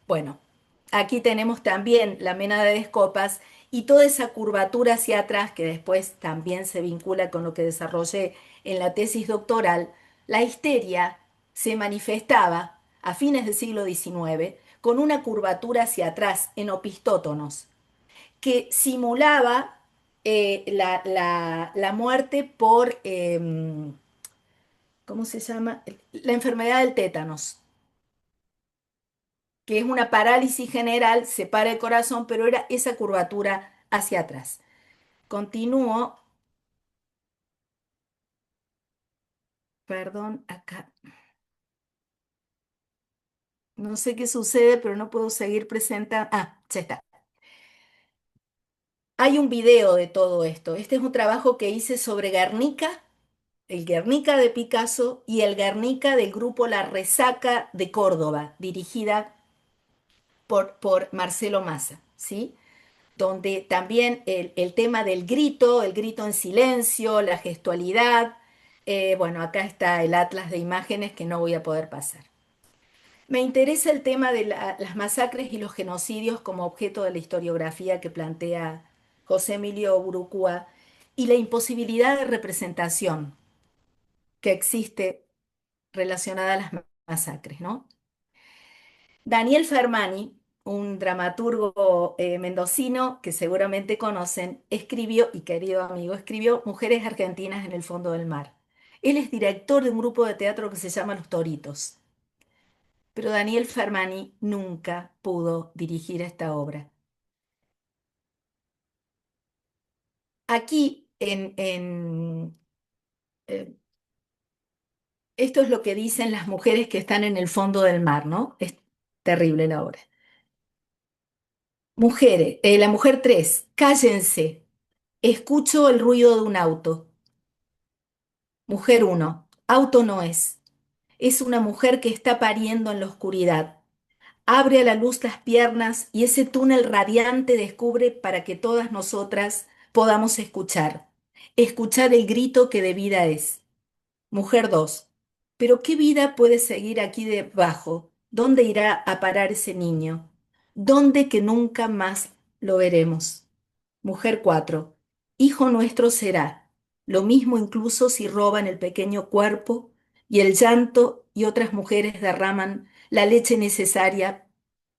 Bueno, aquí tenemos también la mena de Escopas y toda esa curvatura hacia atrás que después también se vincula con lo que desarrollé en la tesis doctoral. La histeria se manifestaba a fines del siglo XIX con una curvatura hacia atrás en opistótonos que simulaba la muerte por, ¿cómo se llama? La enfermedad del tétanos, que es una parálisis general, se para el corazón, pero era esa curvatura hacia atrás. Continúo, perdón, acá. No sé qué sucede, pero no puedo seguir presentando. Ah, ya está. Hay un video de todo esto. Este es un trabajo que hice sobre Guernica, el Guernica de Picasso y el Guernica del grupo La Resaca de Córdoba, dirigida por Marcelo Massa, ¿sí? Donde también el tema del grito, el grito en silencio, la gestualidad, bueno, acá está el atlas de imágenes que no voy a poder pasar. Me interesa el tema de las masacres y los genocidios como objeto de la historiografía que plantea José Emilio Burucúa y la imposibilidad de representación que existe relacionada a las masacres, ¿no? Daniel Fermani, un dramaturgo mendocino que seguramente conocen, escribió, y querido amigo, escribió Mujeres Argentinas en el Fondo del Mar. Él es director de un grupo de teatro que se llama Los Toritos, pero Daniel Fermani nunca pudo dirigir esta obra. Aquí, eh, esto es lo que dicen las mujeres que están en el fondo del mar, ¿no? Es terrible la obra. Mujeres, la mujer 3, cállense. Escucho el ruido de un auto. Mujer 1, auto no es. Es una mujer que está pariendo en la oscuridad. Abre a la luz las piernas y ese túnel radiante descubre para que todas nosotras podamos escuchar. Escuchar el grito que de vida es. Mujer 2. Pero ¿qué vida puede seguir aquí debajo? ¿Dónde irá a parar ese niño? ¿Dónde que nunca más lo veremos? Mujer 4. Hijo nuestro será. Lo mismo incluso si roban el pequeño cuerpo y el llanto y otras mujeres derraman la leche necesaria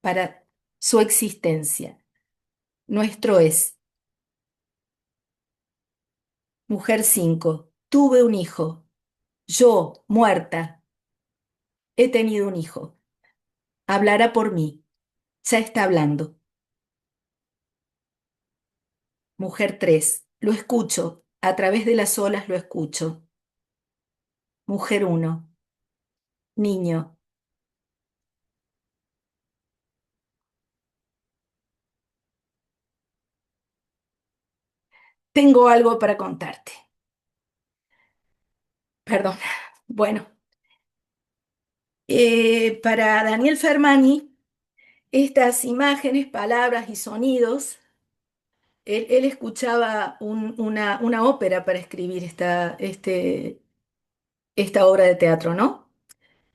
para su existencia. Nuestro es. Mujer 5. Tuve un hijo. Yo, muerta, he tenido un hijo. Hablará por mí. Ya está hablando. Mujer 3. Lo escucho. A través de las olas lo escucho. Mujer 1. Niño. Tengo algo para contarte. Perdón. Bueno, para Daniel Fermani, estas imágenes, palabras y sonidos, él escuchaba una ópera para escribir esta obra de teatro, ¿no?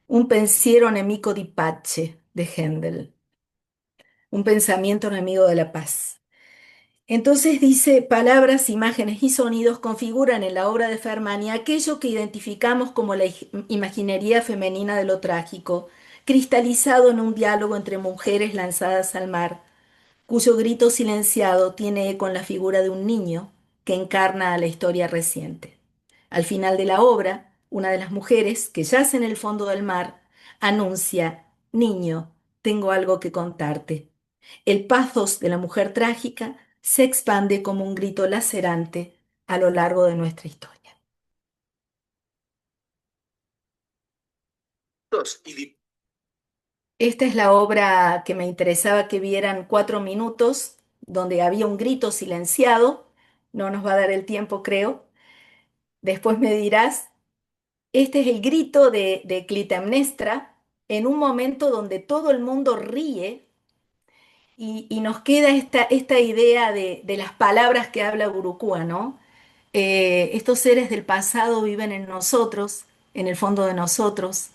Un pensiero nemico di pace de Händel, un pensamiento enemigo de la paz. Entonces dice, palabras, imágenes y sonidos configuran en la obra de Fermani aquello que identificamos como la imaginería femenina de lo trágico, cristalizado en un diálogo entre mujeres lanzadas al mar, cuyo grito silenciado tiene eco en la figura de un niño que encarna a la historia reciente. Al final de la obra, una de las mujeres, que yace en el fondo del mar, anuncia, niño, tengo algo que contarte. El pathos de la mujer trágica se expande como un grito lacerante a lo largo de nuestra historia. Esta es la obra que me interesaba que vieran 4 minutos, donde había un grito silenciado. No nos va a dar el tiempo, creo. Después me dirás, este es el grito de Clitemnestra en un momento donde todo el mundo ríe y nos queda esta idea de las palabras que habla Gurukua, ¿no? Estos seres del pasado viven en nosotros, en el fondo de nosotros,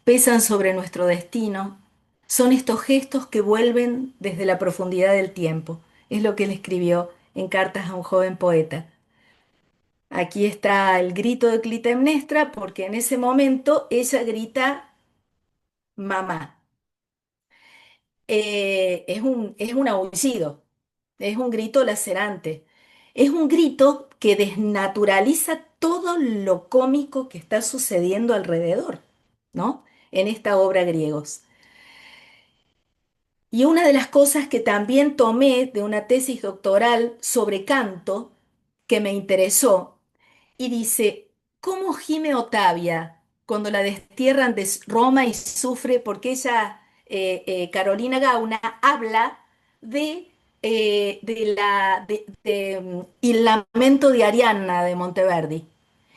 pesan sobre nuestro destino. Son estos gestos que vuelven desde la profundidad del tiempo. Es lo que él escribió en Cartas a un joven poeta. Aquí está el grito de Clitemnestra porque en ese momento ella grita mamá. Es un aullido, es un grito lacerante, es un grito que desnaturaliza todo lo cómico que está sucediendo alrededor, ¿no? En esta obra Griegos. Y una de las cosas que también tomé de una tesis doctoral sobre canto, que me interesó, y dice, ¿cómo gime Otavia cuando la destierran de Roma y sufre? Porque ella, Carolina Gauna, habla El lamento de Arianna de Monteverdi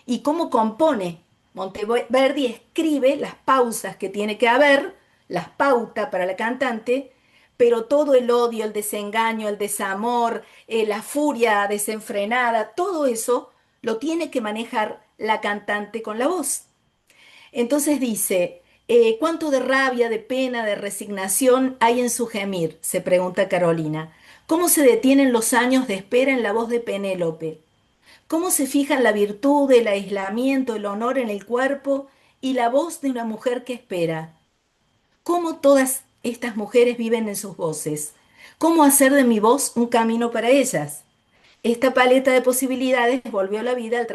y cómo compone. Monteverdi escribe las pausas que tiene que haber, las pautas para la cantante, pero todo el odio, el desengaño, el desamor, la furia desenfrenada, todo eso lo tiene que manejar la cantante con la voz. Entonces dice, ¿cuánto de rabia, de pena, de resignación hay en su gemir? Se pregunta Carolina. ¿Cómo se detienen los años de espera en la voz de Penélope? ¿Cómo se fijan la virtud, el aislamiento, el honor en el cuerpo y la voz de una mujer que espera? ¿Cómo todas estas mujeres viven en sus voces? ¿Cómo hacer de mi voz un camino para ellas? Esta paleta de posibilidades volvió a la vida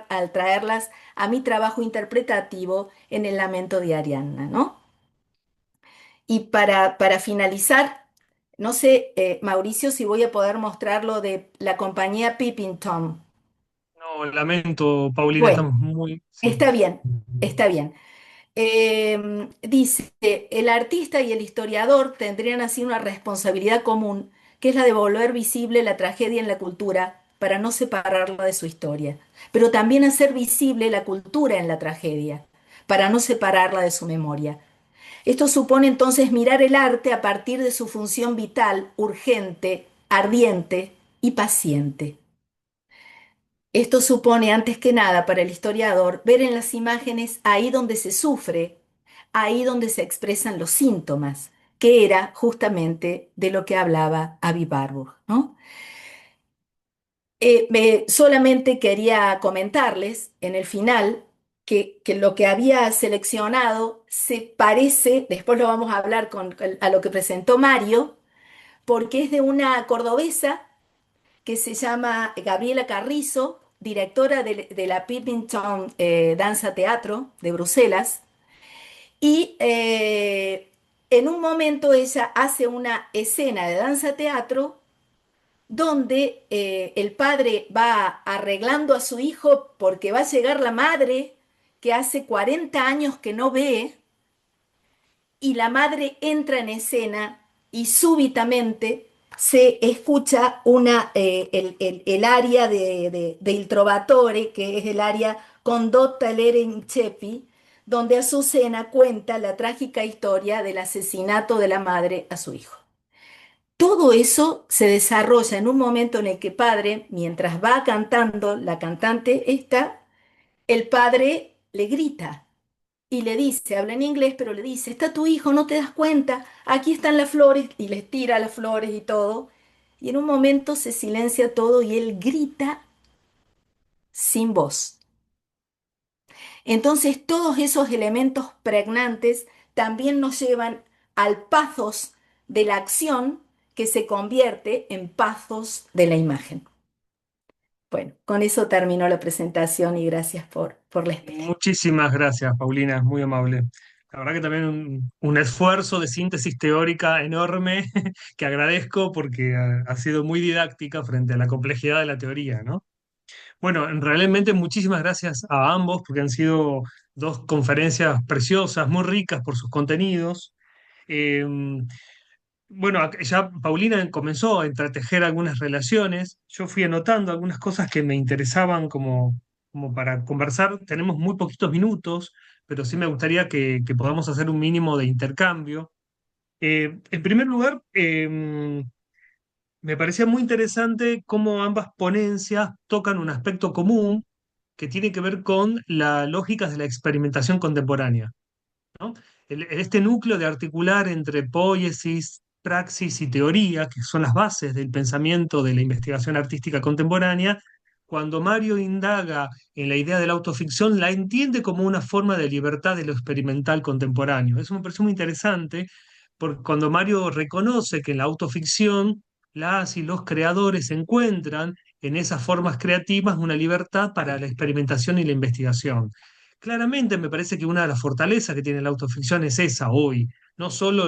al traerlas a mi trabajo interpretativo en el lamento de Arianna, ¿no? Y para finalizar, no sé, Mauricio, si voy a poder mostrar lo de la compañía Peeping Tom. No, lamento, Paulina, Bueno, estamos muy... Sí. está bien, está bien. Dice, el artista y el historiador tendrían así una responsabilidad común que es la de volver visible la tragedia en la cultura para no separarla de su historia, pero también hacer visible la cultura en la tragedia, para no separarla de su memoria. Esto supone entonces mirar el arte a partir de su función vital, urgente, ardiente y paciente. Esto supone, antes que nada, para el historiador, ver en las imágenes ahí donde se sufre, ahí donde se expresan los síntomas, que era justamente de lo que hablaba Avi Warburg, ¿no? Solamente quería comentarles en el final que lo que había seleccionado se parece, después lo vamos a hablar a lo que presentó Mario, porque es de una cordobesa que se llama Gabriela Carrizo, directora de la Pilkington Danza Teatro de Bruselas, y en un momento ella hace una escena de danza teatro donde el padre va arreglando a su hijo porque va a llegar la madre que hace 40 años que no ve, y la madre entra en escena y súbitamente se escucha el aria del Trovatore, que es el aria Condotta l'ere in Ceppi, donde Azucena cuenta la trágica historia del asesinato de la madre a su hijo. Todo eso se desarrolla en un momento en el que padre, mientras va cantando la cantante esta, el padre le grita y le dice, habla en inglés, pero le dice, está tu hijo, ¿no te das cuenta? Aquí están las flores, y les tira las flores y todo. Y en un momento se silencia todo y él grita sin voz. Entonces todos esos elementos pregnantes también nos llevan al pathos de la acción que se convierte en pathos de la imagen. Bueno, con eso terminó la presentación y gracias por la espera. Muchísimas gracias, Paulina, es muy amable. La verdad que también un esfuerzo de síntesis teórica enorme que agradezco porque ha sido muy didáctica frente a la complejidad de la teoría, ¿no? Bueno, realmente muchísimas gracias a ambos porque han sido dos conferencias preciosas, muy ricas por sus contenidos. Eh, bueno, ya Paulina comenzó a entretejer algunas relaciones. Yo fui anotando algunas cosas que me interesaban como para conversar. Tenemos muy poquitos minutos, pero sí me gustaría que podamos hacer un mínimo de intercambio. En primer lugar, me parecía muy interesante cómo ambas ponencias tocan un aspecto común que tiene que ver con las lógicas de la experimentación contemporánea, ¿no? Este núcleo de articular entre poiesis, praxis y teoría, que son las bases del pensamiento de la investigación artística contemporánea, cuando Mario indaga en la idea de la autoficción, la entiende como una forma de libertad de lo experimental contemporáneo. Eso me pareció muy interesante, porque cuando Mario reconoce que en la autoficción las y los creadores encuentran en esas formas creativas una libertad para la experimentación y la investigación. Claramente me parece que una de las fortalezas que tiene la autoficción es esa hoy, no solo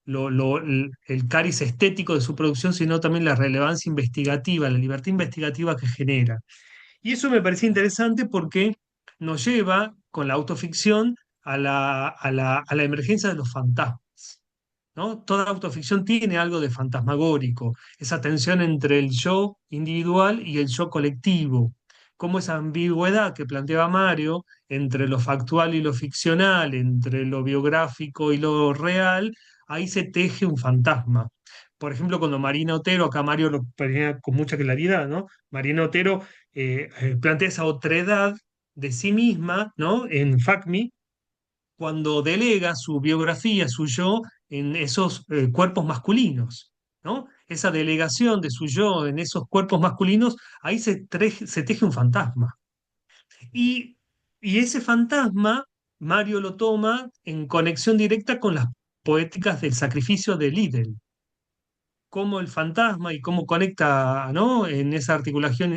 el cariz estético de su producción, sino también la relevancia investigativa, la libertad investigativa que genera. Y eso me parecía interesante porque nos lleva con la autoficción a la emergencia de los fantasmas, ¿no? Toda autoficción tiene algo de fantasmagórico, esa tensión entre el yo individual y el yo colectivo, como esa ambigüedad que planteaba Mario entre lo factual y lo ficcional, entre lo biográfico y lo real, ahí se teje un fantasma. Por ejemplo, cuando Marina Otero, acá Mario lo ponía con mucha claridad, ¿no? Marina Otero plantea esa otredad de sí misma, ¿no? En FACMI, cuando delega su biografía, su yo, en esos cuerpos masculinos, ¿no? Esa delegación de su yo en esos cuerpos masculinos, ahí se teje un fantasma. Y, y ese fantasma, Mario lo toma en conexión directa con las poéticas del sacrificio de Liddell, cómo el fantasma y cómo conecta, ¿no? En esa articulación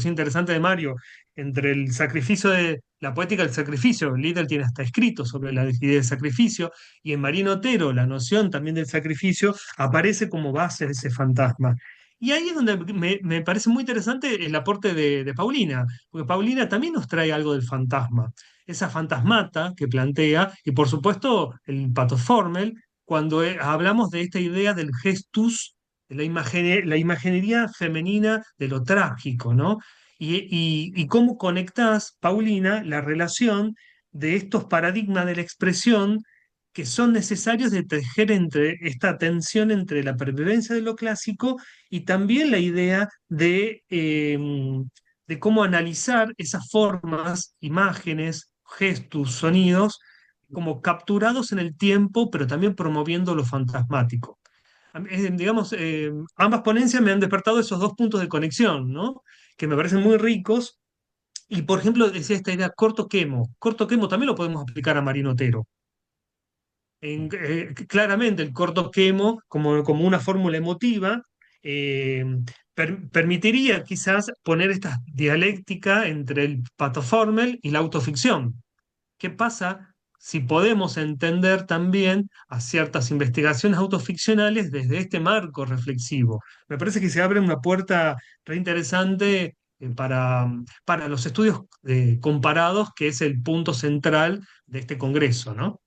interesante de Mario entre el sacrificio de la poética del sacrificio. Liddell tiene hasta escrito sobre la idea del sacrificio, y en Marino Otero la noción también del sacrificio aparece como base de ese fantasma. Y ahí es donde me parece muy interesante el aporte de Paulina, porque Paulina también nos trae algo del fantasma, esa fantasmata que plantea, y por supuesto el pathos formel, cuando hablamos de esta idea del gestus la imaginería femenina de lo trágico, ¿no? Y cómo conectás, Paulina, la relación de estos paradigmas de la expresión que son necesarios de tejer entre esta tensión entre la pervivencia de lo clásico y también la idea de cómo analizar esas formas, imágenes, gestos, sonidos, como capturados en el tiempo, pero también promoviendo lo fantasmático. Digamos, ambas ponencias me han despertado esos dos puntos de conexión, ¿no? Que me parecen muy ricos. Y, por ejemplo, decía esta idea, corto quemo. Corto quemo también lo podemos aplicar a Marino Otero. Claramente, el corto quemo, como una fórmula emotiva, eh, permitiría quizás poner esta dialéctica entre el patoformel y la autoficción. ¿Qué pasa si podemos entender también a ciertas investigaciones autoficcionales desde este marco reflexivo? Me parece que se abre una puerta re interesante para los estudios comparados, que es el punto central de este congreso, ¿no?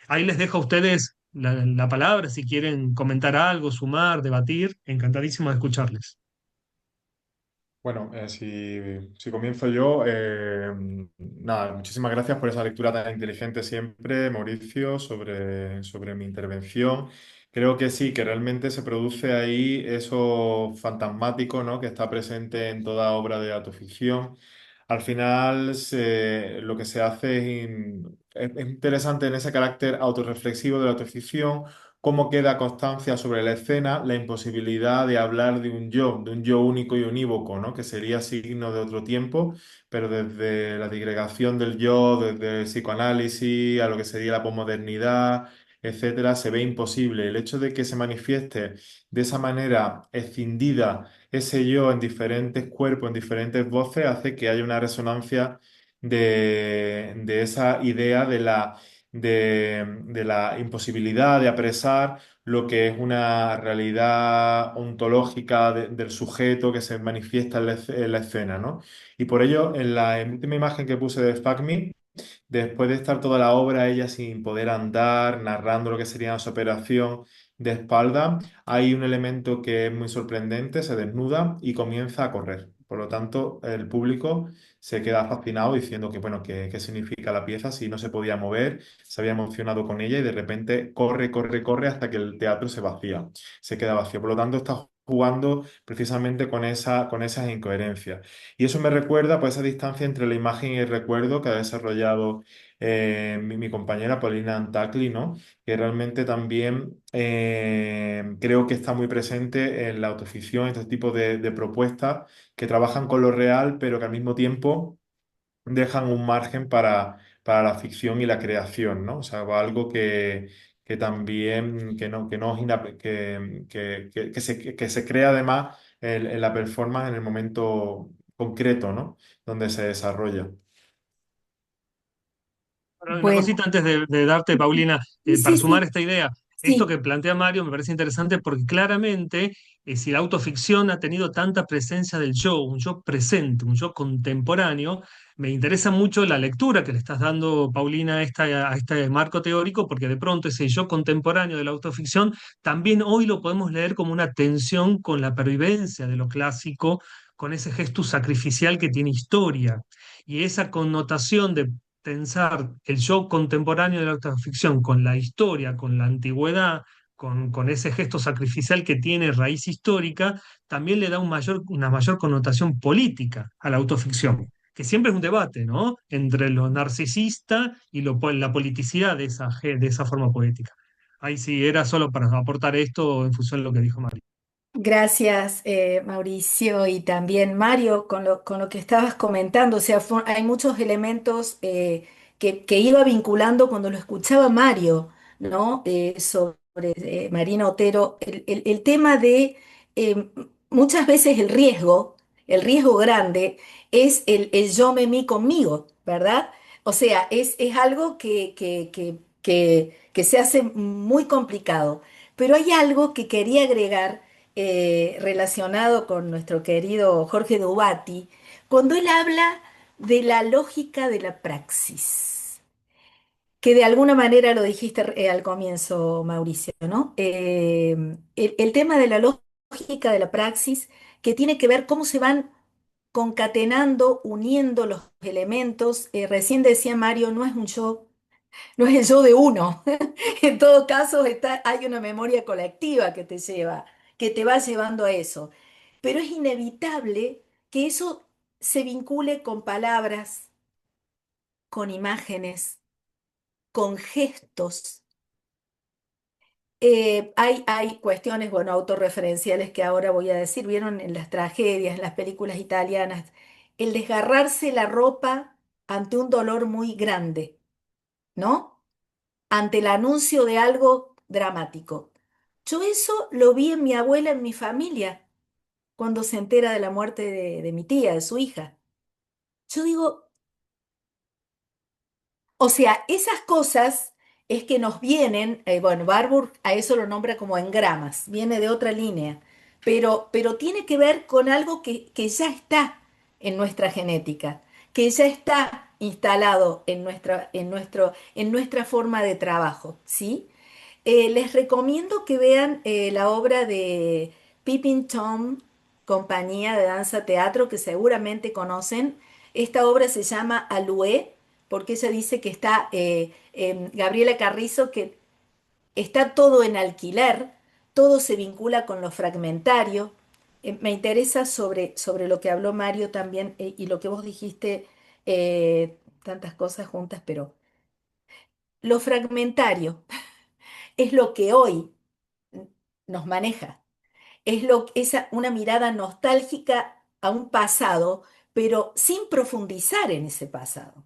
Ahí les dejo a ustedes la palabra si quieren comentar algo, sumar, debatir. Encantadísimo de escucharles. Bueno, si comienzo yo, nada, muchísimas gracias por esa lectura tan inteligente siempre, Mauricio, sobre mi intervención. Creo que sí, que realmente se produce ahí eso fantasmático, ¿no? Que está presente en toda obra de autoficción. Al final, lo que se hace es interesante en ese carácter autorreflexivo de la autoficción cómo queda constancia sobre la escena la imposibilidad de hablar de un yo único y unívoco, ¿no? Que sería signo de otro tiempo, pero desde la digregación del yo, desde el psicoanálisis a lo que sería la posmodernidad, etcétera, se ve imposible. El hecho de que se manifieste de esa manera escindida ese yo en diferentes cuerpos, en diferentes voces, hace que haya una resonancia de esa idea de la imposibilidad de apresar lo que es una realidad ontológica del sujeto que se manifiesta en la escena, ¿no? Y por ello, en la última imagen que puse de FACMI, después de estar toda la obra ella sin poder andar, narrando lo que sería su operación de espalda, hay un elemento que es muy sorprendente, se desnuda y comienza a correr. Por lo tanto, el público se queda fascinado diciendo que, bueno, qué significa la pieza si no se podía mover, se había emocionado con ella y de repente corre, corre, corre hasta que el teatro se vacía, se queda vacío. Por lo tanto, está jugando precisamente con esas incoherencias. Y eso me recuerda pues esa distancia entre la imagen y el recuerdo que ha desarrollado mi compañera Paulina Antacli, ¿no? Que realmente también creo que está muy presente en la autoficción, este tipo de propuestas que trabajan con lo real, pero que al mismo tiempo dejan un margen para la ficción y la creación, ¿no? O sea, algo que también, que no es que se crea además en la performance en el momento concreto, ¿no? Donde se desarrolla. Bueno, una Bueno, cosita antes de darte, Paulina, sí, para sí, sumar sí, esta idea. Esto sí. que plantea Mario me parece interesante porque claramente, si la autoficción ha tenido tanta presencia del yo, un yo presente, un yo contemporáneo, me interesa mucho la lectura que le estás dando, Paulina, a este marco teórico, porque de pronto ese yo contemporáneo de la autoficción también hoy lo podemos leer como una tensión con la pervivencia de lo clásico, con ese gesto sacrificial que tiene historia. Y esa connotación de tensar el yo contemporáneo de la autoficción con la historia, con la antigüedad, con ese gesto sacrificial que tiene raíz histórica, también le da una mayor connotación política a la autoficción, que siempre es un debate, ¿no? Entre lo narcisista y la politicidad de esa forma poética. Ahí sí, era solo para aportar esto en función de lo que dijo Mario. Gracias, Mauricio, y también Mario, con lo que estabas comentando. O sea, hay muchos elementos que iba vinculando cuando lo escuchaba Mario, ¿no? Sobre Marina Otero, el tema de eh, muchas veces el riesgo grande es el yo me mí conmigo, ¿verdad? O sea, es algo que se hace muy complicado. Pero hay algo que quería agregar relacionado con nuestro querido Jorge Dubati, cuando él habla de la lógica de la praxis, que de alguna manera lo dijiste al comienzo, Mauricio, ¿no? El tema de la lógica lógica de la praxis que tiene que ver cómo se van concatenando, uniendo los elementos. Recién decía Mario, no es un yo, no es el yo de uno. En todo caso, hay una memoria colectiva que te lleva, que te va llevando a eso. Pero es inevitable que eso se vincule con palabras, con imágenes, con gestos. Hay cuestiones, bueno, autorreferenciales que ahora voy a decir, vieron en las tragedias, en las películas italianas, el desgarrarse la ropa ante un dolor muy grande, ¿no? Ante el anuncio de algo dramático. Yo eso lo vi en mi abuela, en mi familia, cuando se entera de la muerte de mi tía, de su hija. Yo digo, o sea, esas cosas es que nos vienen, bueno, Barbour a eso lo nombra como engramas, viene de otra línea, pero tiene que ver con algo que ya está en nuestra genética, que ya está instalado en nuestra forma de trabajo, ¿sí? Les recomiendo que vean la obra de Pippin Tom, compañía de danza teatro que seguramente conocen. Esta obra se llama Alué, porque ella dice que está, Gabriela Carrizo, que está todo en alquiler, todo se vincula con lo fragmentario. Me interesa sobre lo que habló Mario también y lo que vos dijiste, tantas cosas juntas, pero lo fragmentario es lo que hoy nos maneja. Una mirada nostálgica a un pasado, pero sin profundizar en ese pasado.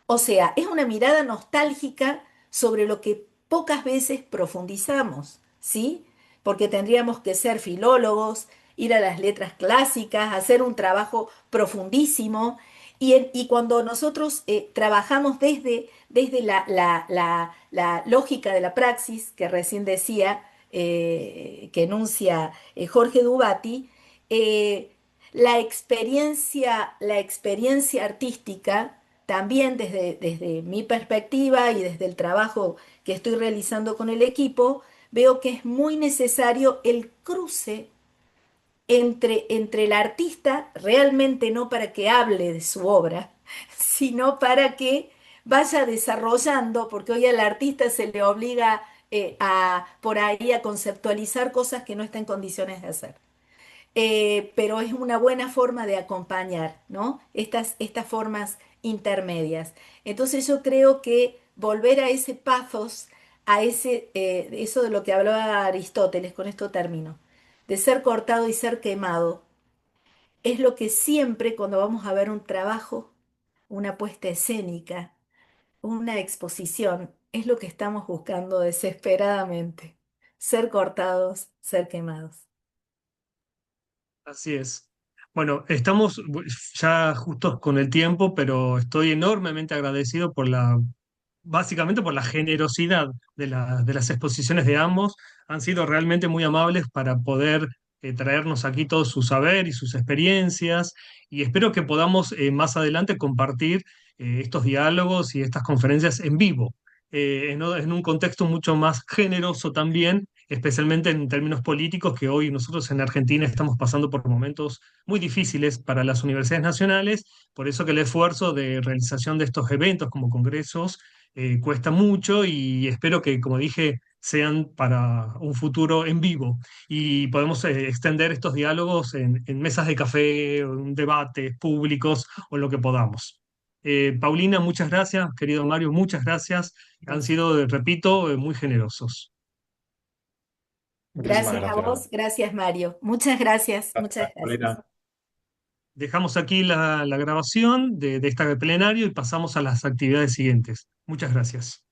O sea, es una mirada nostálgica sobre lo que pocas veces profundizamos, ¿sí? Porque tendríamos que ser filólogos, ir a las letras clásicas, hacer un trabajo profundísimo. Y cuando nosotros trabajamos desde la lógica de la praxis, que recién decía, que enuncia Jorge Dubati, eh, la experiencia artística, también desde mi perspectiva y desde el trabajo que estoy realizando con el equipo, veo que es muy necesario el cruce entre el artista, realmente no para que hable de su obra, sino para que vaya desarrollando, porque hoy al artista se le obliga por ahí a conceptualizar cosas que no está en condiciones de hacer. Pero es una buena forma de acompañar, ¿no? Estas formas intermedias. Entonces yo creo que volver a ese pathos, eso de lo que hablaba Aristóteles, con esto termino, de ser cortado y ser quemado, es lo que siempre cuando vamos a ver un trabajo, una puesta escénica, una exposición, es lo que estamos buscando desesperadamente, ser cortados, ser quemados. Así es. Bueno, estamos ya justos con el tiempo, pero estoy enormemente agradecido básicamente por la generosidad de las exposiciones de ambos. Han sido realmente muy amables para poder traernos aquí todo su saber y sus experiencias, y espero que podamos más adelante compartir estos diálogos y estas conferencias en vivo, en un contexto mucho más generoso también, especialmente en términos políticos, que hoy nosotros en Argentina estamos pasando por momentos muy difíciles para las universidades nacionales. Por eso que el esfuerzo de realización de estos eventos como congresos cuesta mucho, y espero que, como dije, sean para un futuro en vivo y podemos extender estos diálogos en mesas de café, en debates públicos o en lo que podamos. Paulina, muchas gracias. Querido Mario, muchas gracias. Han sido, repito, muy generosos. Muchísimas Gracias a gracias. vos, gracias Mario. Muchas gracias, muchas Gracias, gracias. Paulina. Dejamos aquí la grabación de esta plenario y pasamos a las actividades siguientes. Muchas gracias.